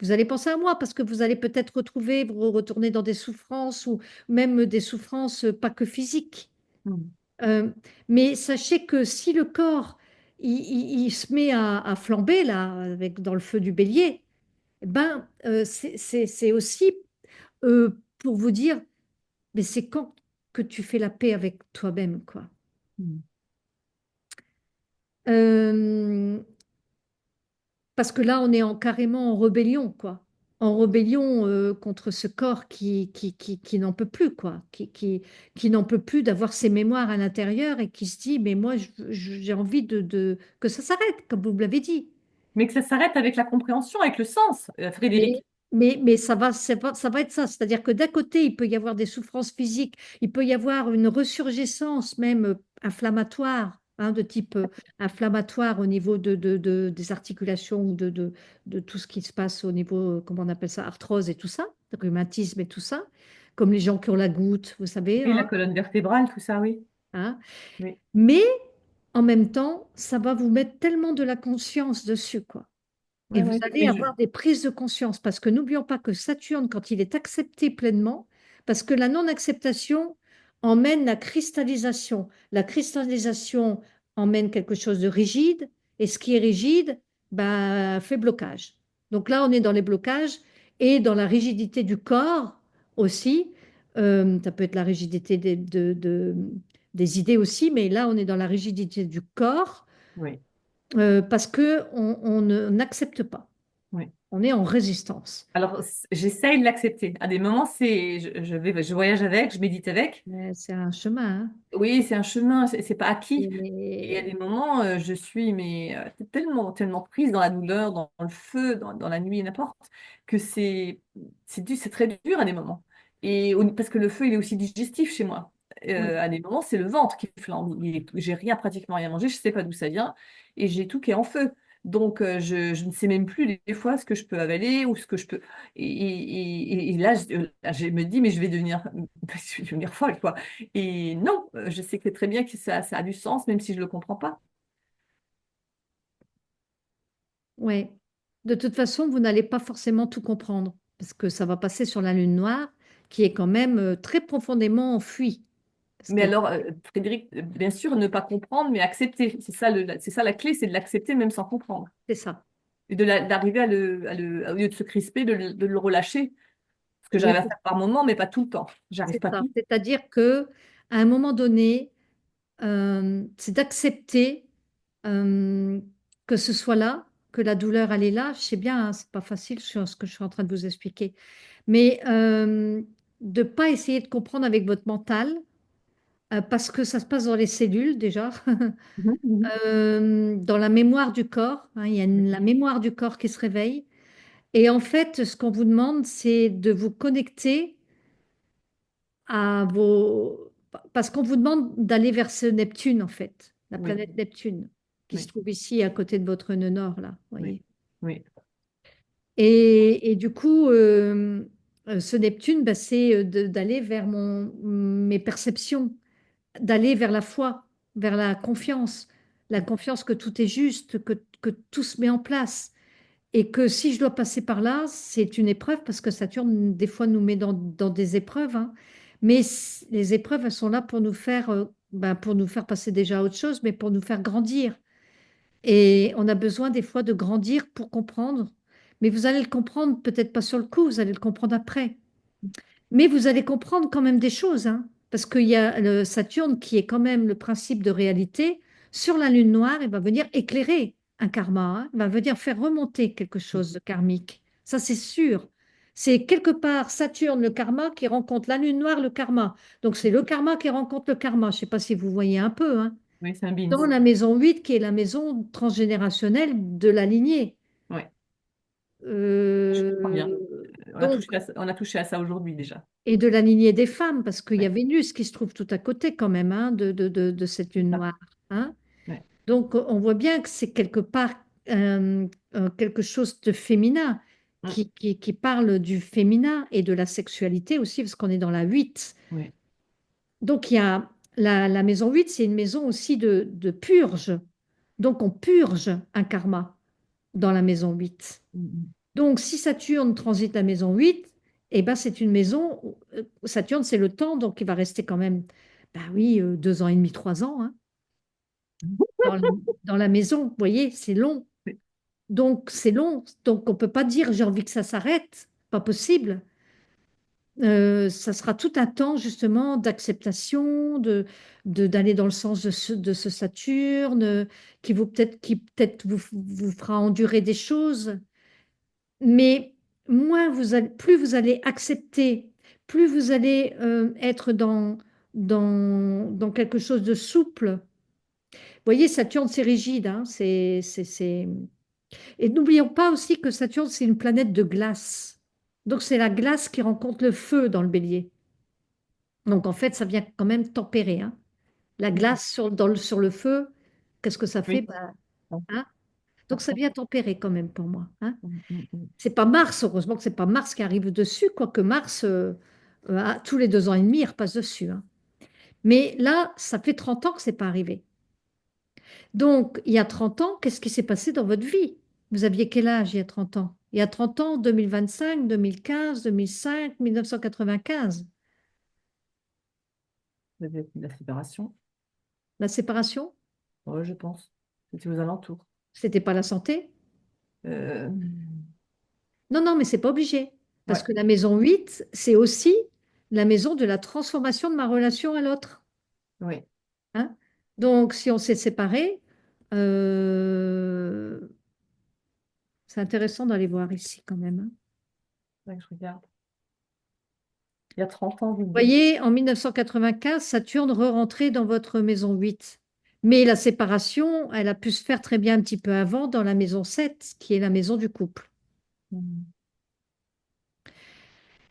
Vous allez penser à moi parce que vous allez peut-être vous retourner dans des souffrances ou même des souffrances pas que physiques. Mm. Euh, mais sachez que si le corps il se met à flamber là, dans le feu du bélier, ben c'est aussi pour vous dire, mais c'est quand que tu fais la paix avec toi-même, quoi. Mm. Euh, Parce que là, on est carrément en rébellion, quoi. En rébellion contre ce corps qui n'en peut plus, quoi. Qui n'en peut plus d'avoir ses mémoires à l'intérieur et qui se dit, mais moi, j'ai envie que ça s'arrête, comme vous me l'avez dit. Mais que ça s'arrête avec la compréhension, avec le sens, Mais, Frédéric. mais ça va être ça. C'est-à-dire que d'un côté, il peut y avoir des souffrances physiques, il peut y avoir une ressurgescence même inflammatoire, hein, de type inflammatoire au niveau des articulations ou de tout ce qui se passe au niveau, comment on appelle ça, arthrose et tout ça, le rhumatisme et tout ça, comme les gens qui ont la goutte, vous savez, Oui, hein, la colonne vertébrale, tout ça, oui. hein. Oui, Mais en même temps, ça va vous mettre tellement de la conscience dessus, quoi. Et ouais, vous ouais. allez avoir des prises de conscience parce que n'oublions pas que Saturne, quand il est accepté pleinement, parce que la non-acceptation emmène la cristallisation. La cristallisation emmène quelque chose de rigide et ce qui est rigide bah, fait blocage. Donc là, on est dans les blocages et dans la rigidité du corps aussi. Ça peut être la rigidité des idées aussi, mais là, on est dans la rigidité du corps Oui, parce que n'accepte pas. oui. On est en résistance. Alors, j'essaye de l'accepter. À des moments, je voyage avec, je médite avec. Mais c'est un chemin, hein. Oui, c'est un chemin, c'est pas acquis. Et à Et- des moments, je suis tellement prise dans la douleur, dans le feu, dans la nuit, n'importe, que c'est très dur à des moments. Parce que le feu, il est aussi digestif chez moi. oui, À des moments, c'est le ventre qui flambe. J'ai pratiquement rien mangé, je sais pas d'où ça vient, et j'ai tout qui est en feu. Donc, je ne sais même plus des fois ce que je peux avaler ou ce que je peux. Et là, je me dis, mais je vais devenir, je vais devenir folle, quoi. Et non, je sais que très bien que ça a du sens, même si je ne le comprends pas. ouais. De toute façon, vous n'allez pas forcément tout comprendre parce que ça va passer sur la lune noire qui est quand même très profondément enfouie. Parce Mais que alors, Frédéric, bien sûr, ne pas comprendre, mais accepter. C'est ça la clé, c'est de l'accepter même sans comprendre. c'est ça. Et d'arriver au lieu de se crisper, de le relâcher. Ce que Oui, j'arrive à faire par moment, mais pas tout le temps. J'arrive c'est pas ça. tout. C'est-à-dire que à un moment donné, c'est d'accepter euh, que ce soit là, que la douleur elle est là. Je sais bien, hein, c'est pas facile sur ce que je suis en train de vous expliquer, mais de pas essayer de comprendre avec votre mental, parce que ça se passe dans les cellules déjà, Mhm, mhm. dans la mémoire du corps, hein, il y a la mémoire du corps qui se réveille. Et en fait, ce qu'on vous demande, c'est de vous connecter à vos... Parce qu'on vous demande d'aller vers ce Neptune, en fait, la Oui, planète Neptune, qui se oui, trouve ici à côté de votre nœud nord, là, oui, voyez. oui, Et du coup, ce Neptune, bah, c'est d'aller vers mes perceptions, d'aller vers la foi, vers la confiance que tout est juste, que tout se met en place. Et que si je dois passer par là, c'est une épreuve parce que Saturne, des fois, nous met dans des épreuves, hein. Mais les épreuves, elles sont là pour nous faire, pour nous faire passer déjà à autre chose, mais pour nous faire grandir. Et on a besoin des fois de grandir pour comprendre. Mais vous allez le comprendre peut-être pas sur le coup, vous allez le comprendre après. Mais vous allez comprendre quand même des choses, hein, parce qu'il y a le Saturne qui est quand même le principe de réalité. Sur la lune noire, il va venir éclairer un karma, hein, il va venir faire remonter quelque chose de karmique. Ça, c'est sûr. C'est quelque part Saturne, le karma, qui rencontre la lune noire, le karma. Donc, c'est le karma qui rencontre le karma. Je ne sais pas si vous voyez un peu, hein. oui, c'est un beans. Dans la maison 8, qui est la maison transgénérationnelle de la lignée. Oui, je comprends bien. Euh, donc, On a touché à ça aujourd'hui déjà. et de la lignée des femmes, parce qu'il y a Oui, Vénus qui se trouve tout à côté quand même, hein, de cette c'est lune ça. noire, hein. Ouais. Donc on voit bien que c'est quelque part quelque chose de féminin Mm. qui parle du féminin et de la sexualité aussi, parce qu'on est dans la 8. Oui. Donc il y a la maison 8, c'est une maison aussi de purge. Donc on purge un karma dans la maison 8. Mm, Donc, si Saturne transite la maison 8, eh ben, c'est une maison, Saturne, c'est le temps, donc il va rester quand même. bah oui, 2 ans et demi, 3 ans, hein, dans, la dans la maison. Vous voyez, c'est long. Oui, Donc, c'est long. Donc, on ne peut pas dire j'ai envie que ça s'arrête. Pas possible. Ça sera tout un temps justement d'acceptation, d'aller dans le sens de ce Saturne, qui peut-être vous fera endurer des choses. Mais plus vous allez accepter, plus vous allez être dans quelque chose de souple. Vous voyez, Saturne, c'est rigide, hein, Et n'oublions pas aussi que Saturne, c'est une planète de glace. Donc, c'est la glace qui rencontre le feu dans le bélier. Donc, en fait, ça vient quand même tempérer, hein. La mhm, glace sur le feu, qu'est-ce que ça fait? oui, Bah, bon, hein. Donc, ça parfait. vient tempérer quand même pour moi, hein. Mm, mm, mm. C'est pas Mars, heureusement que c'est pas Mars qui arrive dessus, quoique Mars, tous les 2 ans et demi, il repasse dessus, hein. Mais là, ça fait 30 ans que c'est pas arrivé. Donc, il y a 30 ans, qu'est-ce qui s'est passé dans votre vie? Vous aviez quel âge il y a 30 ans? Il y a 30 ans, 2025, 2015, 2005, 1995. La séparation, La séparation, ouais, je pense. C'était aux alentours. c'était pas la santé? Euh, Non, non, mais c'est pas obligé. Parce ouais, que la maison 8, c'est aussi la maison de la transformation de ma relation à l'autre, oui, hein. Donc, si on s'est séparés, euh, c'est intéressant d'aller voir ici quand même, hein. ouais, je regarde. Il y a 30 ans, vous me Vous dites. voyez, en 1995, Saturne re-rentrait dans votre maison 8. Mais la séparation, elle a pu se faire très bien un petit peu avant dans la maison 7, qui est la maison du couple. Mm.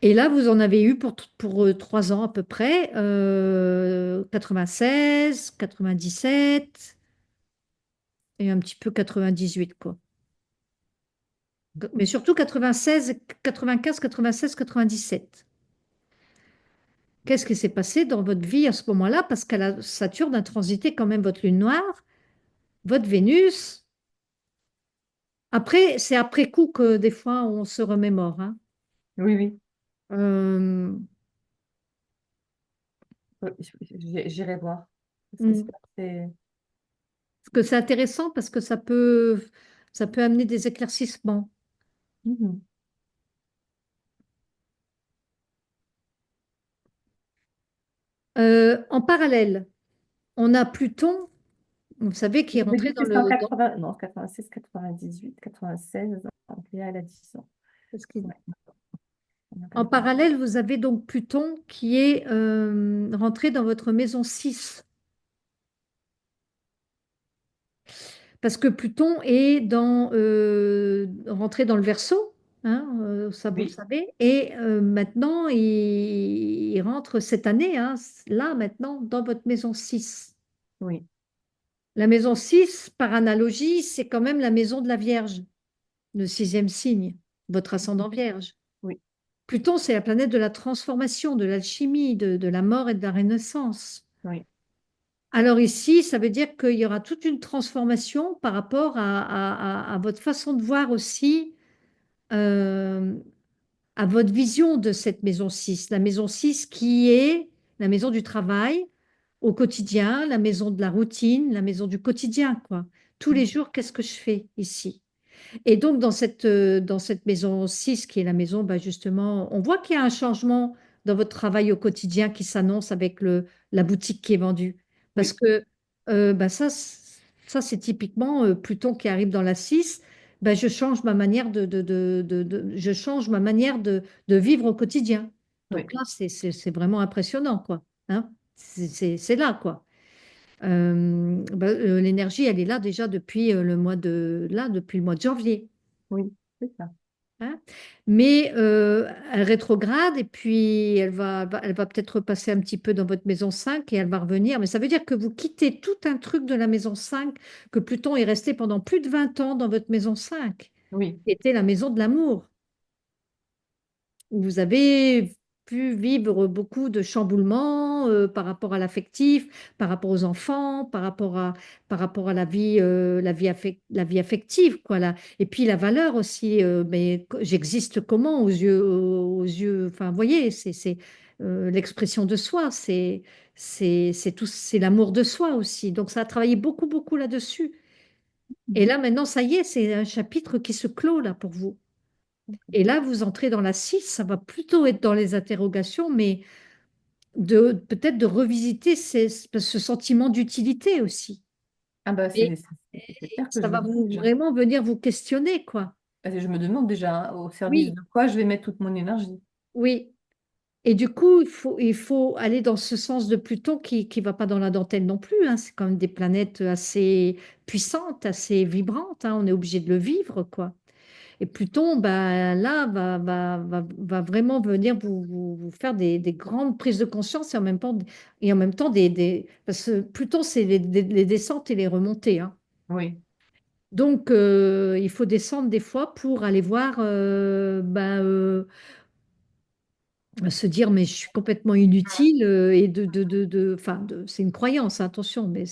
Et là, vous en avez eu pour 3 ans à peu près, 96, 97 et un petit peu 98, quoi. Mais surtout 96, 95, 96, 97. Qu'est-ce qui s'est passé dans votre vie à ce moment-là? Parce que Saturne a transité quand même votre lune noire, votre Vénus. Après, c'est après coup que des fois on se remémore, hein. Oui, oui. Euh, J'irai voir. Parce que c'est hmm. c'est- Parce que c'est intéressant parce que ça peut amener des éclaircissements. Mhm. En parallèle, on a Pluton, vous savez, qui est Vous avez rentré dit dans que c'était en le... 80, non, 86, 98, 96. Donc Léa, elle a 10 ans. Ouais, on a En compris. parallèle, vous avez donc Pluton qui est rentré dans votre maison 6. Parce que Pluton est rentré dans le Verseau, hein, ça vous le Oui, savez, et maintenant il rentre cette année, hein, là maintenant, dans votre maison 6. oui, La maison 6, par analogie, c'est quand même la maison de la Vierge, le sixième signe, votre ascendant Vierge. oui, Pluton, c'est la planète de la transformation, de l'alchimie, de la mort et de la renaissance. oui, Alors ici, ça veut dire qu'il y aura toute une transformation par rapport à votre façon de voir aussi, euh, à votre vision de cette maison 6. La maison 6 qui est la maison du travail au quotidien, la maison de la routine, la maison du quotidien, quoi. Tous les jours, qu'est-ce que je fais ici? Et donc, dans cette maison 6 qui est la maison, bah, justement, on voit qu'il y a un changement dans votre travail au quotidien qui s'annonce avec la boutique qui est vendue. Parce oui, que bah, ça c'est typiquement Pluton qui arrive dans la 6. Bah, je change ma manière je change ma manière de vivre au quotidien. Donc oui, là, c'est vraiment impressionnant, quoi, hein. C'est là, quoi. L'énergie, elle est là déjà depuis depuis le mois de janvier, oui, c'est ça. hein. Mais elle rétrograde et puis elle va peut-être repasser un petit peu dans votre maison 5 et elle va revenir. Mais ça veut dire que vous quittez tout un truc de la maison 5, que Pluton est resté pendant plus de 20 ans dans votre maison 5, Oui, qui était la maison de l'amour, où vous avez pu vivre beaucoup de chamboulements par rapport à l'affectif, par rapport aux enfants, par rapport à la vie affective, quoi, là. Et puis la valeur aussi, mais j'existe comment aux yeux, enfin, vous voyez, l'expression de soi, c'est tout, c'est l'amour de soi aussi. Donc ça a travaillé beaucoup, beaucoup là-dessus. Et là, maintenant, ça y est, c'est un chapitre qui se clôt là pour vous. Et là, vous entrez dans la 6, ça va plutôt être dans les interrogations, mais de peut-être de revisiter ce sentiment d'utilité aussi. Ah bah Et c'est clair que ça je le va dis vous déjà. vraiment venir vous questionner, quoi. Parce que je me demande déjà hein, au service Oui, de quoi je vais mettre toute mon énergie. oui. Et du coup, il faut aller dans ce sens de Pluton qui va pas dans la dentelle non plus, hein. C'est quand même des planètes assez puissantes, assez vibrantes, hein. On est obligé de le vivre, quoi. Et Pluton, ben, là, va vraiment venir vous faire des grandes prises de conscience et en même temps parce que Pluton, c'est les descentes et les remontées, hein. Oui, Donc, il faut descendre des fois pour aller voir, se dire, mais je suis complètement inutile et enfin, c'est une croyance, hein, attention, mais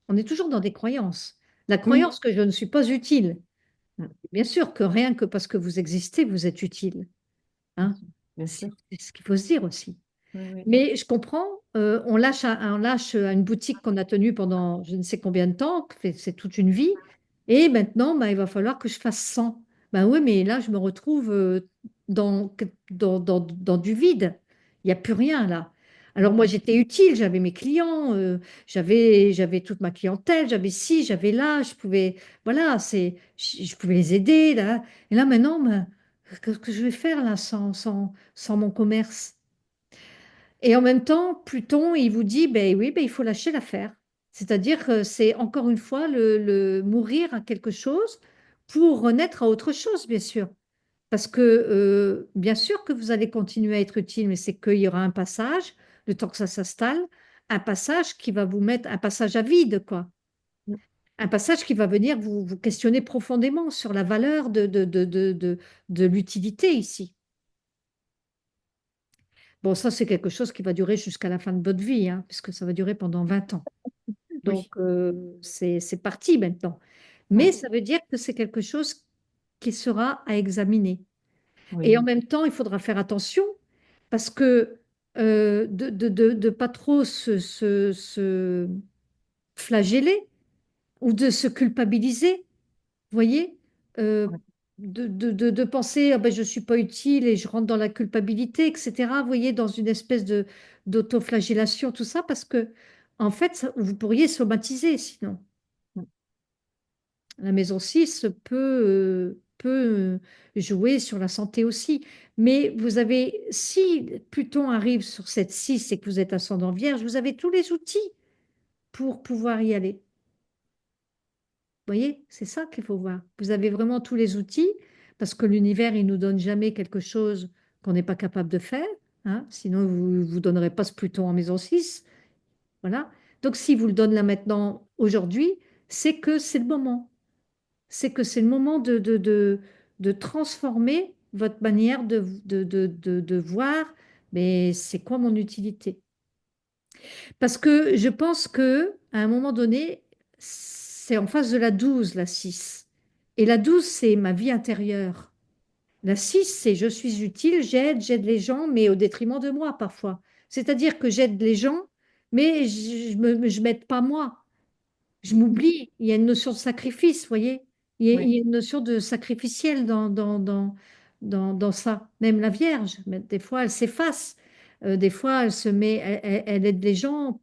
on est toujours dans des croyances. La oui, croyance que je ne suis pas utile. mm, Bien sûr que rien que parce que vous existez, vous êtes utile, hein. bien C'est sûr. c'est ce qu'il faut se dire aussi. Oui, oui, Mais je comprends, on lâche à une boutique qu'on a tenue pendant je ne sais combien de temps, c'est toute une vie, et maintenant, bah, il va falloir que je fasse 100. Ben oui, mais là, je me retrouve dans, dans du vide. Il n'y a plus rien là. Alors moi, mm, j'étais utile, j'avais mes clients, j'avais toute ma clientèle, j'avais ci, j'avais là, je pouvais, voilà, je pouvais les aider là. Et là, maintenant, ben, qu'est-ce que je vais faire là sans mon commerce? Et en même temps, Pluton, il vous dit, ben oui, ben il faut lâcher l'affaire. C'est-à-dire que c'est encore une fois mourir à quelque chose pour renaître à autre chose, bien sûr. Parce que bien sûr que vous allez continuer à être utile, mais c'est qu'il y aura un passage, le temps que ça s'installe, un passage qui va vous mettre, un passage à vide, quoi. mm. Un passage qui va venir vous questionner profondément sur la valeur de l'utilité ici. Bon, ça, c'est quelque chose qui va durer jusqu'à la fin de votre vie, hein, puisque ça va durer pendant 20 ans. Donc, Oui, c'est parti maintenant. Mais mm, ça veut dire que c'est quelque chose qui sera à examiner. Et en oui, même temps, il faudra faire attention parce que de pas trop se flageller ou de se culpabiliser. Voyez, euh, oui, de penser ah ben, je ne suis pas utile et je rentre dans la culpabilité, etc. Vous voyez, dans une espèce de d'autoflagellation, tout ça, parce que en fait, vous pourriez somatiser sinon. mm, La maison 6 peut jouer sur la santé aussi. Mais vous avez, si Pluton arrive sur cette 6 et que vous êtes ascendant Vierge, vous avez tous les outils pour pouvoir y aller. Voyez, c'est ça qu'il faut voir. Vous avez vraiment tous les outils parce que l'univers, il nous donne jamais quelque chose qu'on n'est pas capable de faire, hein. Sinon, vous ne vous donnerez pas ce Pluton en maison 6. Voilà. Donc, si vous le donne là maintenant, aujourd'hui, c'est que c'est le moment. C'est que c'est le moment de transformer votre manière de voir, mais c'est quoi mon utilité? Parce que je pense que à un moment donné, c'est en face de la 12 la 6. Et la 12 c'est ma vie intérieure. La 6 c'est je suis utile, j'aide les gens, mais au détriment de moi parfois. C'est-à-dire que j'aide les gens, mais je m'aide pas moi. Je m'oublie. Il y a une notion de sacrifice, vous voyez? Il oui, y a une notion de sacrificiel dans ça. Même la Vierge, mais des fois, elle s'efface. Des fois, elle se met, elle aide les gens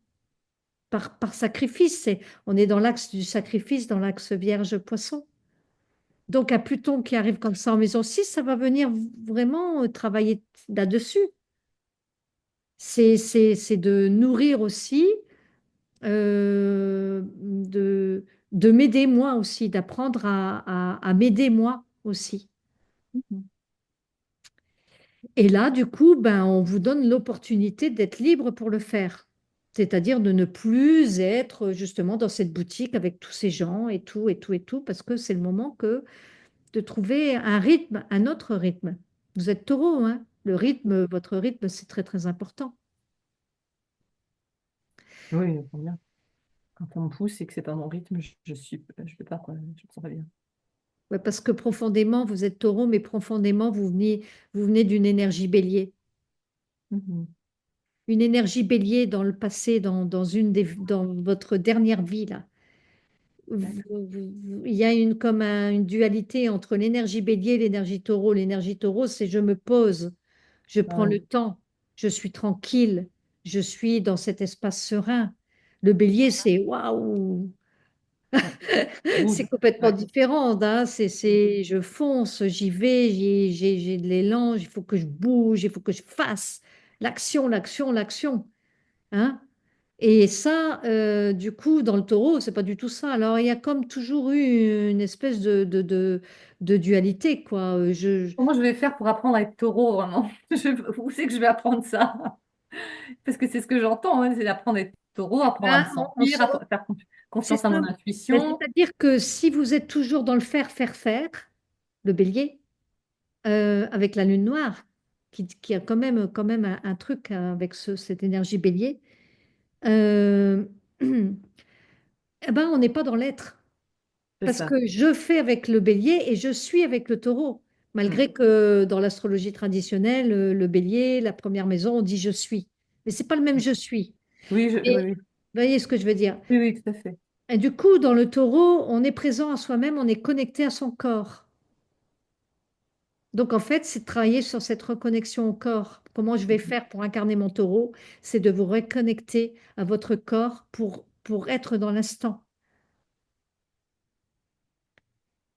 par sacrifice. On est dans l'axe du sacrifice, dans l'axe Vierge-Poisson. Donc, à Pluton qui arrive comme ça en maison 6, ça va venir vraiment travailler là-dessus. C'est de nourrir aussi, de m'aider moi aussi, d'apprendre à m'aider moi aussi. mhm, Et là, du coup, ben, on vous donne l'opportunité d'être libre pour le faire. C'est-à-dire de ne plus être justement dans cette boutique avec tous ces gens et tout, et tout, et tout, parce que c'est le moment de trouver un rythme, un autre rythme. Vous êtes taureau, hein? Le rythme, votre rythme, c'est très, très important. oui, j'entends bien. Quand on me pousse et que c'est pas mon rythme, je peux pas, quoi, je me sens pas bien. Ouais, parce que profondément, vous êtes taureau, mais profondément, vous venez d'une énergie bélier. Mhm. une énergie bélier dans le passé, dans votre dernière vie, là. D'accord. Il y a une dualité entre l'énergie bélier et l'énergie taureau. L'énergie taureau, c'est je me pose, je prends Ouais. le temps, je suis tranquille, je suis dans cet espace serein. Le bélier, c'est waouh, Ouais. Bouge. c'est complètement Ouais. différent, hein. Je fonce, j'y vais, j'ai de l'élan, il faut que je bouge, il faut que je fasse l'action, l'action, l'action, hein. Et ça, du coup, dans le taureau, c'est pas du tout ça. Alors, il y a comme toujours eu une espèce de dualité, quoi. Comment je vais faire pour apprendre à être taureau, vraiment? Où c'est que je vais apprendre ça? Parce que c'est ce que j'entends, hein, c'est d'apprendre à être taureau, apprendre à me Ben, sentir, à faire c'est confiance à ça. mon Ben, intuition. c'est-à-dire que si vous êtes toujours dans le faire, faire, faire, le bélier, avec la lune noire, qui a quand même un truc avec cette énergie bélier, euh, eh ben, on n'est pas dans l'être. C'est Parce ça. que je fais avec le bélier et je suis avec le taureau. Mm. Malgré que dans l'astrologie traditionnelle, le bélier, la première maison, on dit je suis. Mais c'est pas le même je suis. Oui, Et oui, oui. vous voyez ce que je veux dire? Oui, oui, tout à fait. Et du coup, dans le taureau, on est présent à soi-même, on est connecté à son corps. Donc en fait, c'est de travailler sur cette reconnexion au corps. Comment je vais faire pour incarner mon taureau? C'est de vous reconnecter à votre corps pour être dans l'instant.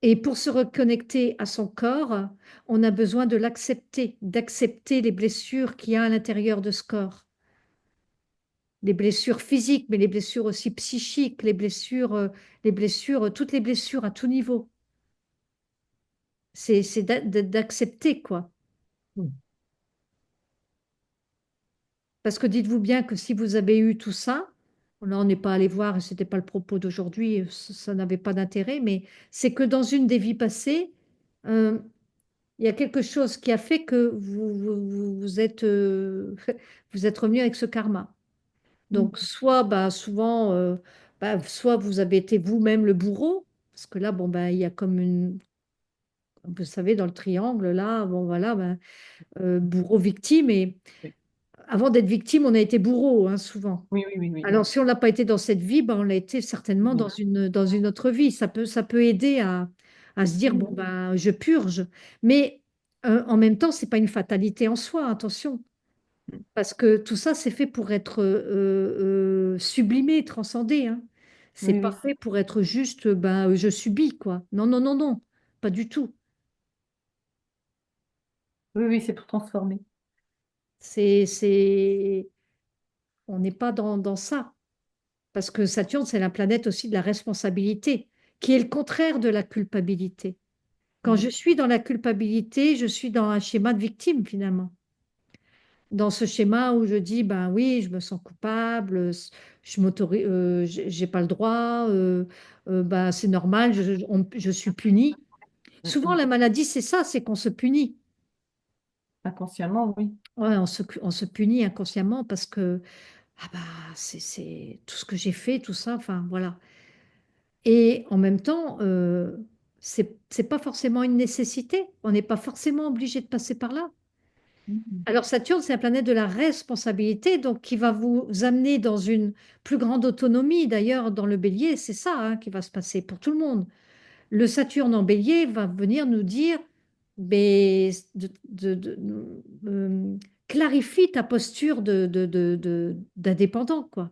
Et pour se reconnecter à son corps, on a besoin de l'accepter, d'accepter les blessures qu'il y a à l'intérieur de ce corps. Les blessures physiques, mais les blessures aussi psychiques, toutes les blessures à tout niveau. C'est d'accepter, quoi. Mm. Parce que dites-vous bien que si vous avez eu tout ça, là on n'est pas allé voir, et ce n'était pas le propos d'aujourd'hui, ça n'avait pas d'intérêt, mais c'est que dans une des vies passées, euh, il y a quelque chose qui a fait que vous êtes, vous êtes revenu avec ce karma. Mm. Donc, soit, bah, souvent, soit vous avez été vous-même le bourreau, parce que là, bon, bah, il y a comme vous savez, dans le triangle, là, bon, voilà, bah, bourreau-victime. Et Oui, avant d'être victime, on a été bourreau, hein, souvent. oui, oui, oui, oui. Alors, si on l'a pas été dans cette vie, bah, on l'a été certainement Oui, dans une autre vie. Ça peut aider à se dire, bon, oui, bah, je purge. Mais en même temps, c'est pas une fatalité en soi, attention. Parce que tout ça, c'est fait pour être sublimé, transcendé, hein. C'est oui, pas oui, fait pour être juste, ben, je subis, quoi. Non, non, non, non, pas du tout. oui, oui, c'est pour transformer. C'est, on n'est pas dans ça. Parce que Saturne, c'est la planète aussi de la responsabilité, qui est le contraire de la culpabilité. Quand Mm. je suis dans la culpabilité, je suis dans un schéma de victime, finalement. Dans ce schéma où je dis, ben oui, je me sens coupable, j'ai pas le droit, ben, c'est normal, je suis puni. Mm. Souvent, Mm. la maladie, c'est ça, c'est qu'on se punit. Inconsciemment, oui. Ouais, on se punit inconsciemment parce que ah bah, c'est tout ce que j'ai fait, tout ça, enfin voilà. Et en même temps, c'est pas forcément une nécessité. On n'est pas forcément obligé de passer par là. Mm. Alors Saturne, c'est la planète de la responsabilité, donc qui va vous amener dans une plus grande autonomie. D'ailleurs, dans le bélier, c'est ça, hein, qui va se passer pour tout le monde. Le Saturne en bélier va venir nous dire, mais clarifie ta posture d'indépendant, quoi.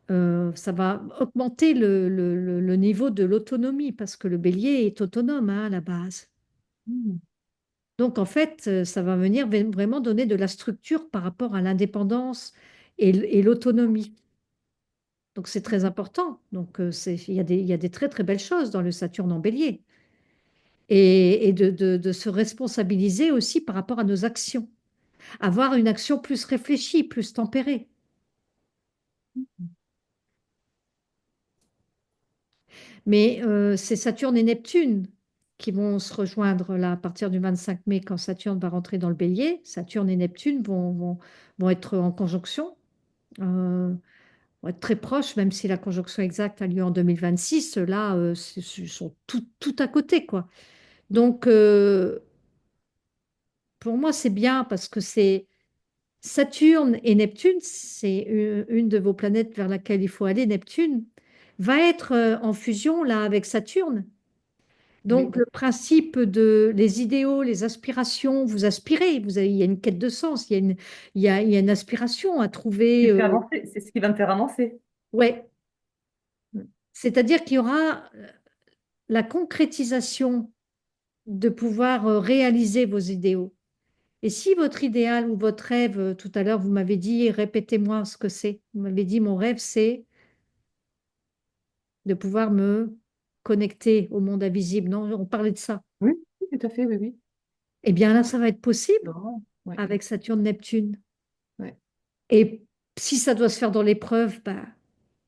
Ça va augmenter le niveau de l'autonomie, parce que le bélier est autonome, hein, à la base. Mm. Donc, en fait, ça va venir vraiment donner de la structure par rapport à l'indépendance et l'autonomie. Donc, c'est très important. Donc, il y a des très, très belles choses dans le Saturne en bélier. Et de se responsabiliser aussi par rapport à nos actions. Avoir une action plus réfléchie, plus tempérée. Mais c'est Saturne et Neptune qui vont se rejoindre là à partir du 25 mai quand Saturne va rentrer dans le bélier. Saturne et Neptune vont être en conjonction. Vont être très proches, même si la conjonction exacte a lieu en 2026. Là, ils sont tout à côté, quoi. Donc, pour moi, c'est bien parce que Saturne et Neptune, c'est une de vos planètes vers laquelle il faut aller. Neptune va être en fusion là avec Saturne. Oui. Donc le principe de les idéaux, les aspirations, vous aspirez, il y a une quête de sens, il y a une aspiration à Ce trouver. qui me fait avancer, c'est ce qui va me faire avancer. Ouais, Mm. c'est-à-dire qu'il y aura la concrétisation de pouvoir réaliser vos idéaux. Et si votre idéal ou votre rêve, tout à l'heure, vous m'avez dit, répétez-moi ce que c'est. Vous m'avez dit, mon rêve, c'est de pouvoir me connecter au monde invisible. Non, on parlait de ça. Oui, oui, tout à fait, oui, oui. Eh bien là, ça va être possible Vraiment, ouais, avec Saturne-Neptune. ouais. Et si ça doit se faire dans l'épreuve, bah,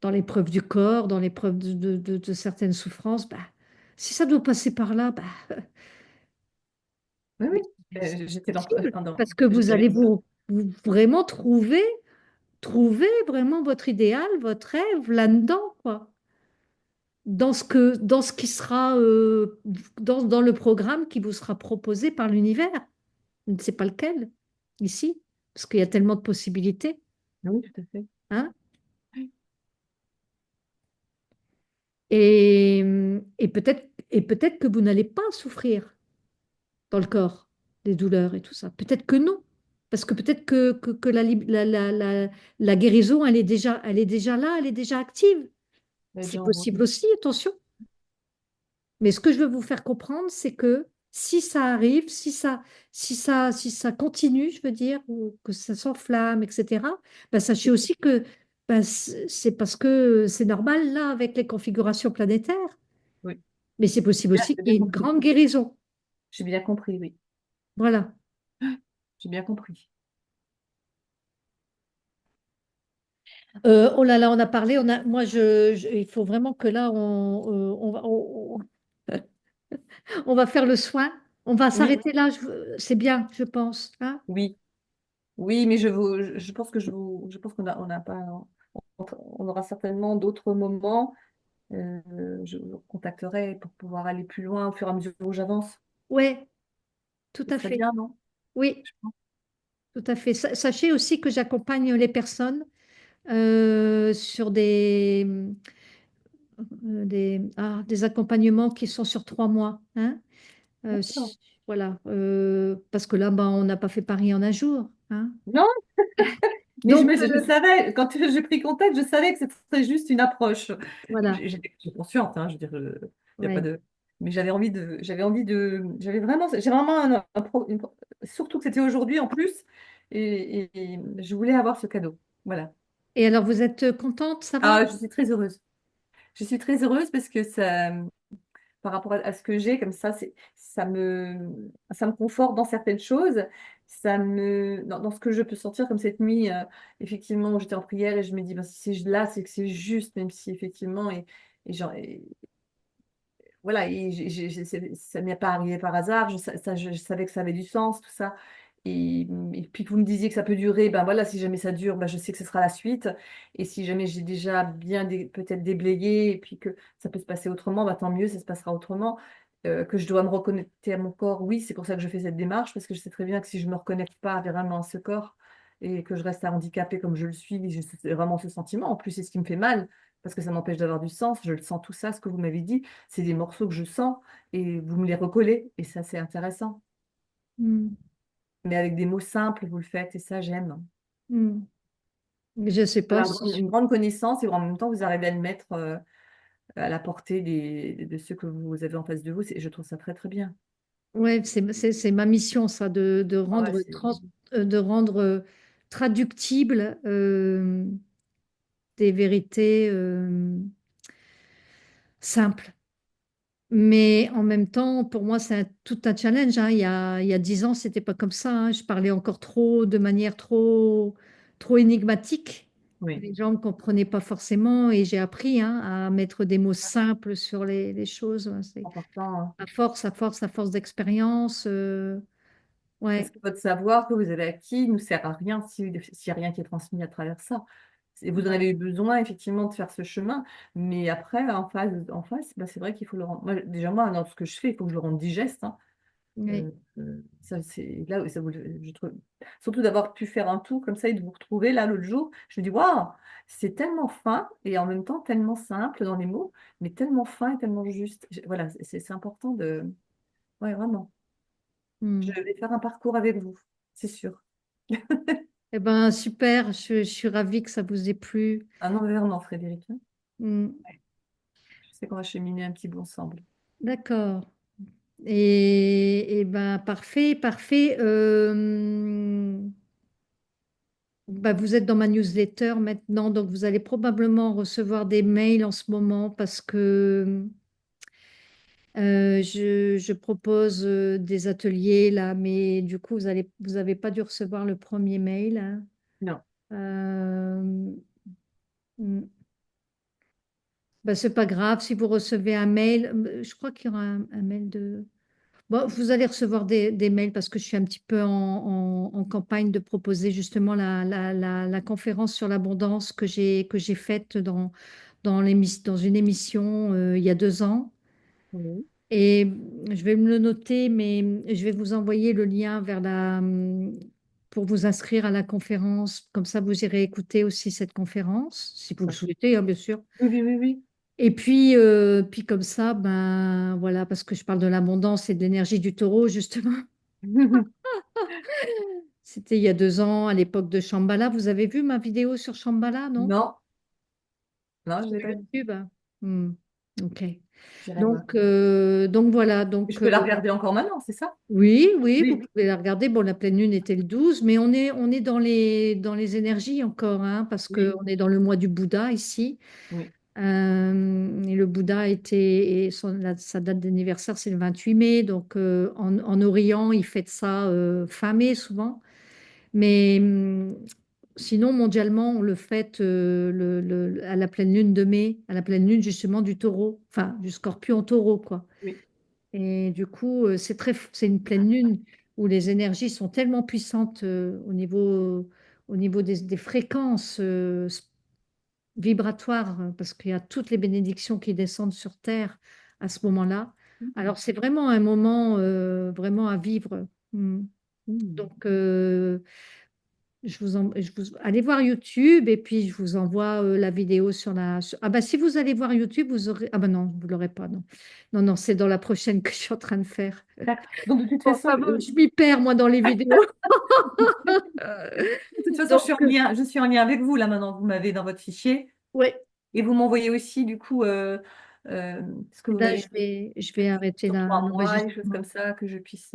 dans l'épreuve du corps, dans l'épreuve de certaines souffrances, bah, si ça doit passer par là, bah, Oui, oui. c'est J'étais possible. pendant, Parce que vous allez j'étais, vous vraiment trouver vraiment votre idéal, votre rêve là-dedans, quoi. Dans ce qui sera, dans le programme qui vous sera proposé par l'univers. Je ne sais pas lequel, ici, parce qu'il y a tellement de possibilités, oui, tout à fait. hein. Oui, Et, et peut-être que vous n'allez pas souffrir dans le corps des douleurs et tout ça. Peut-être que non. Parce que peut-être que la guérison, elle est déjà là, elle est déjà active. elle est C'est déjà en route. possible aussi, attention. Mais ce que je veux vous faire comprendre, c'est que si ça arrive, si ça continue, je veux dire, ou que ça s'enflamme, etc., bah, sachez aussi que bah, c'est parce que c'est normal là avec les configurations planétaires. Oui, Mais c'est possible aussi j'ai qu'il y bien ait une compris. grande guérison. J'ai bien compris, oui. Voilà. J'ai bien compris. Oh là là, on a parlé, moi il faut vraiment que là on va faire le soin. On va Oui, s'arrêter là, c'est bien, je pense, hein. oui, oui, mais je pense que je pense on n'a pas, on aura certainement d'autres moments. Je vous contacterai pour pouvoir aller plus loin au fur et à mesure où j'avance. Ouais, tout Ce à serait fait. bien, non? Oui. Je pense. Tout à fait. Sachez aussi que j'accompagne les personnes sur des accompagnements qui sont sur 3 mois, hein. D'accord. Voilà. Parce que là, ben, on n'a pas fait Paris en un jour, hein. Non, mais Donc, je savais, quand j'ai pris contact, je savais que c'était juste une approche. voilà. J'étais consciente, hein, je veux dire, il y a pas Ouais. de. Mais j'avais vraiment, j'ai vraiment surtout que c'était aujourd'hui en plus, et je voulais avoir ce cadeau. Voilà. Et alors, vous êtes contente, ça va? Ah, je suis très heureuse. Je suis très heureuse parce que ça, par rapport à ce que j'ai, comme ça, ça me conforte dans certaines choses. Dans ce que je peux sentir, comme cette nuit, effectivement, où j'étais en prière et je me dis, ben, si c'est là, c'est que c'est juste, même si effectivement, et voilà, ça m'est pas arrivé par hasard, je savais que ça avait du sens, tout ça. Et puis que vous me disiez que ça peut durer, ben voilà, si jamais ça dure, ben je sais que ce sera la suite. Et si jamais j'ai déjà bien peut-être déblayé et puis que ça peut se passer autrement, ben tant mieux, ça se passera autrement. Que je dois me reconnecter à mon corps, oui, c'est pour ça que je fais cette démarche, parce que je sais très bien que si je ne me reconnecte pas vraiment à ce corps et que je reste handicapée comme je le suis, j'ai vraiment ce sentiment. En plus, c'est ce qui me fait mal, parce que ça m'empêche d'avoir du sens. Je le sens tout ça, ce que vous m'avez dit, c'est des morceaux que je sens et vous me les recollez, et ça, c'est intéressant. Hmm. Mais avec des mots simples, vous le faites, et ça, j'aime. Hmm. Je ne sais pas Voilà, si... une grande connaissance, et en même temps, vous arrivez à le mettre à la portée de ceux que vous avez en face de vous. Je trouve ça très, très bien. Ouais, c'est ma mission, ça, Ah ouais, de rendre traductible des vérités simples. Mais en même temps, pour moi, c'est tout un challenge, hein. Il y a 10 ans, c'était pas comme ça, hein. Je parlais encore de manière trop énigmatique. oui, Les gens ne comprenaient pas forcément et j'ai appris, hein, à mettre des mots simples sur les choses. Ouais, c'est important, hein. à force d'expérience. Parce Ouais, que votre savoir que vous avez acquis ne sert à rien s'il n'y a rien qui est transmis à travers ça. Vous en ouais. avez eu besoin, effectivement, de faire ce chemin, mais après, en face, bah, c'est vrai qu'il faut le rendre. Moi, déjà, moi, dans ce que je fais, il faut que je le rende digeste, hein. Oui. Ça, c'est là où je trouve, surtout d'avoir pu faire un tout comme ça et de vous retrouver là l'autre jour, je me dis waouh, c'est tellement fin et en même temps tellement simple dans les mots, mais tellement fin et tellement juste. Voilà, c'est important de, ouais, vraiment. Je Hmm. vais faire un parcours avec vous, c'est sûr. Eh ben, super, je suis ravie que ça vous ait plu. Un environnement, Frédéric, hein. Hmm. Je sais qu'on va cheminer un petit bout ensemble. D'accord. Et ben, parfait, parfait. Bah, vous êtes dans ma newsletter maintenant, donc vous allez probablement recevoir des mails en ce moment parce que je propose des ateliers là, mais du coup, vous avez pas dû recevoir le premier mail, hein. Non. Euh, mm, bah, c'est pas grave si vous recevez un mail. Je crois qu'il y aura un mail de. Bon, vous allez recevoir des mails parce que je suis un petit peu en campagne de proposer justement la conférence sur l'abondance que j'ai faite dans une émission il y a 2 ans. Oui, Et je vais me le noter, mais je vais vous envoyer le lien pour vous inscrire à la conférence. Comme ça, vous irez écouter aussi cette conférence, si vous le ça. souhaitez, hein, bien sûr. Oui, oui, oui, Et puis comme ça, ben voilà, parce que je parle de l'abondance et de l'énergie du taureau, justement. oui. C'était il y a 2 ans, à l'époque de Shambhala. Vous avez vu ma vidéo sur Shambhala, non? Non, non, je Sur l'ai pas vu. YouTube? Hmm. Ok. J'irai voir. Donc voilà. Je peux la regarder encore maintenant, c'est ça? Oui, oui, vous Oui, pouvez la regarder. Bon, la pleine lune était le 12, mais on est dans les énergies encore, hein, parce oui, qu'on est dans le mois du Bouddha ici. oui, Et le Bouddha était, et sa date d'anniversaire, c'est le 28 mai. Donc, en Orient, ils fêtent ça fin mai souvent. Mais sinon, mondialement, on le fête à la pleine lune de mai, à la pleine lune justement du taureau, enfin, du scorpion taureau, quoi. oui. Et du coup, c'est une pleine lune où les énergies sont tellement puissantes au niveau des fréquences vibratoires, parce qu'il y a toutes les bénédictions qui descendent sur Terre à ce moment-là. Mhm. Alors, c'est vraiment un moment vraiment à vivre. Mm. Mhm. Donc, allez voir YouTube et puis je vous envoie la vidéo Ah bah si vous allez voir YouTube, vous aurez... Ah bah non, vous l'aurez pas, non. Non, non, c'est dans la prochaine que je suis en train de faire. D'accord. Donc, de toute Bon, façon, enfin, bon, je m'y perds, moi, dans les vidéos. je suis Donc, je suis en lien avec vous là maintenant. Vous m'avez dans votre fichier ouais, et vous m'envoyez aussi du coup ce que vous là, avez je vais arrêter sur 3 mois, des choses l'enregistrement. comme ça, que je puisse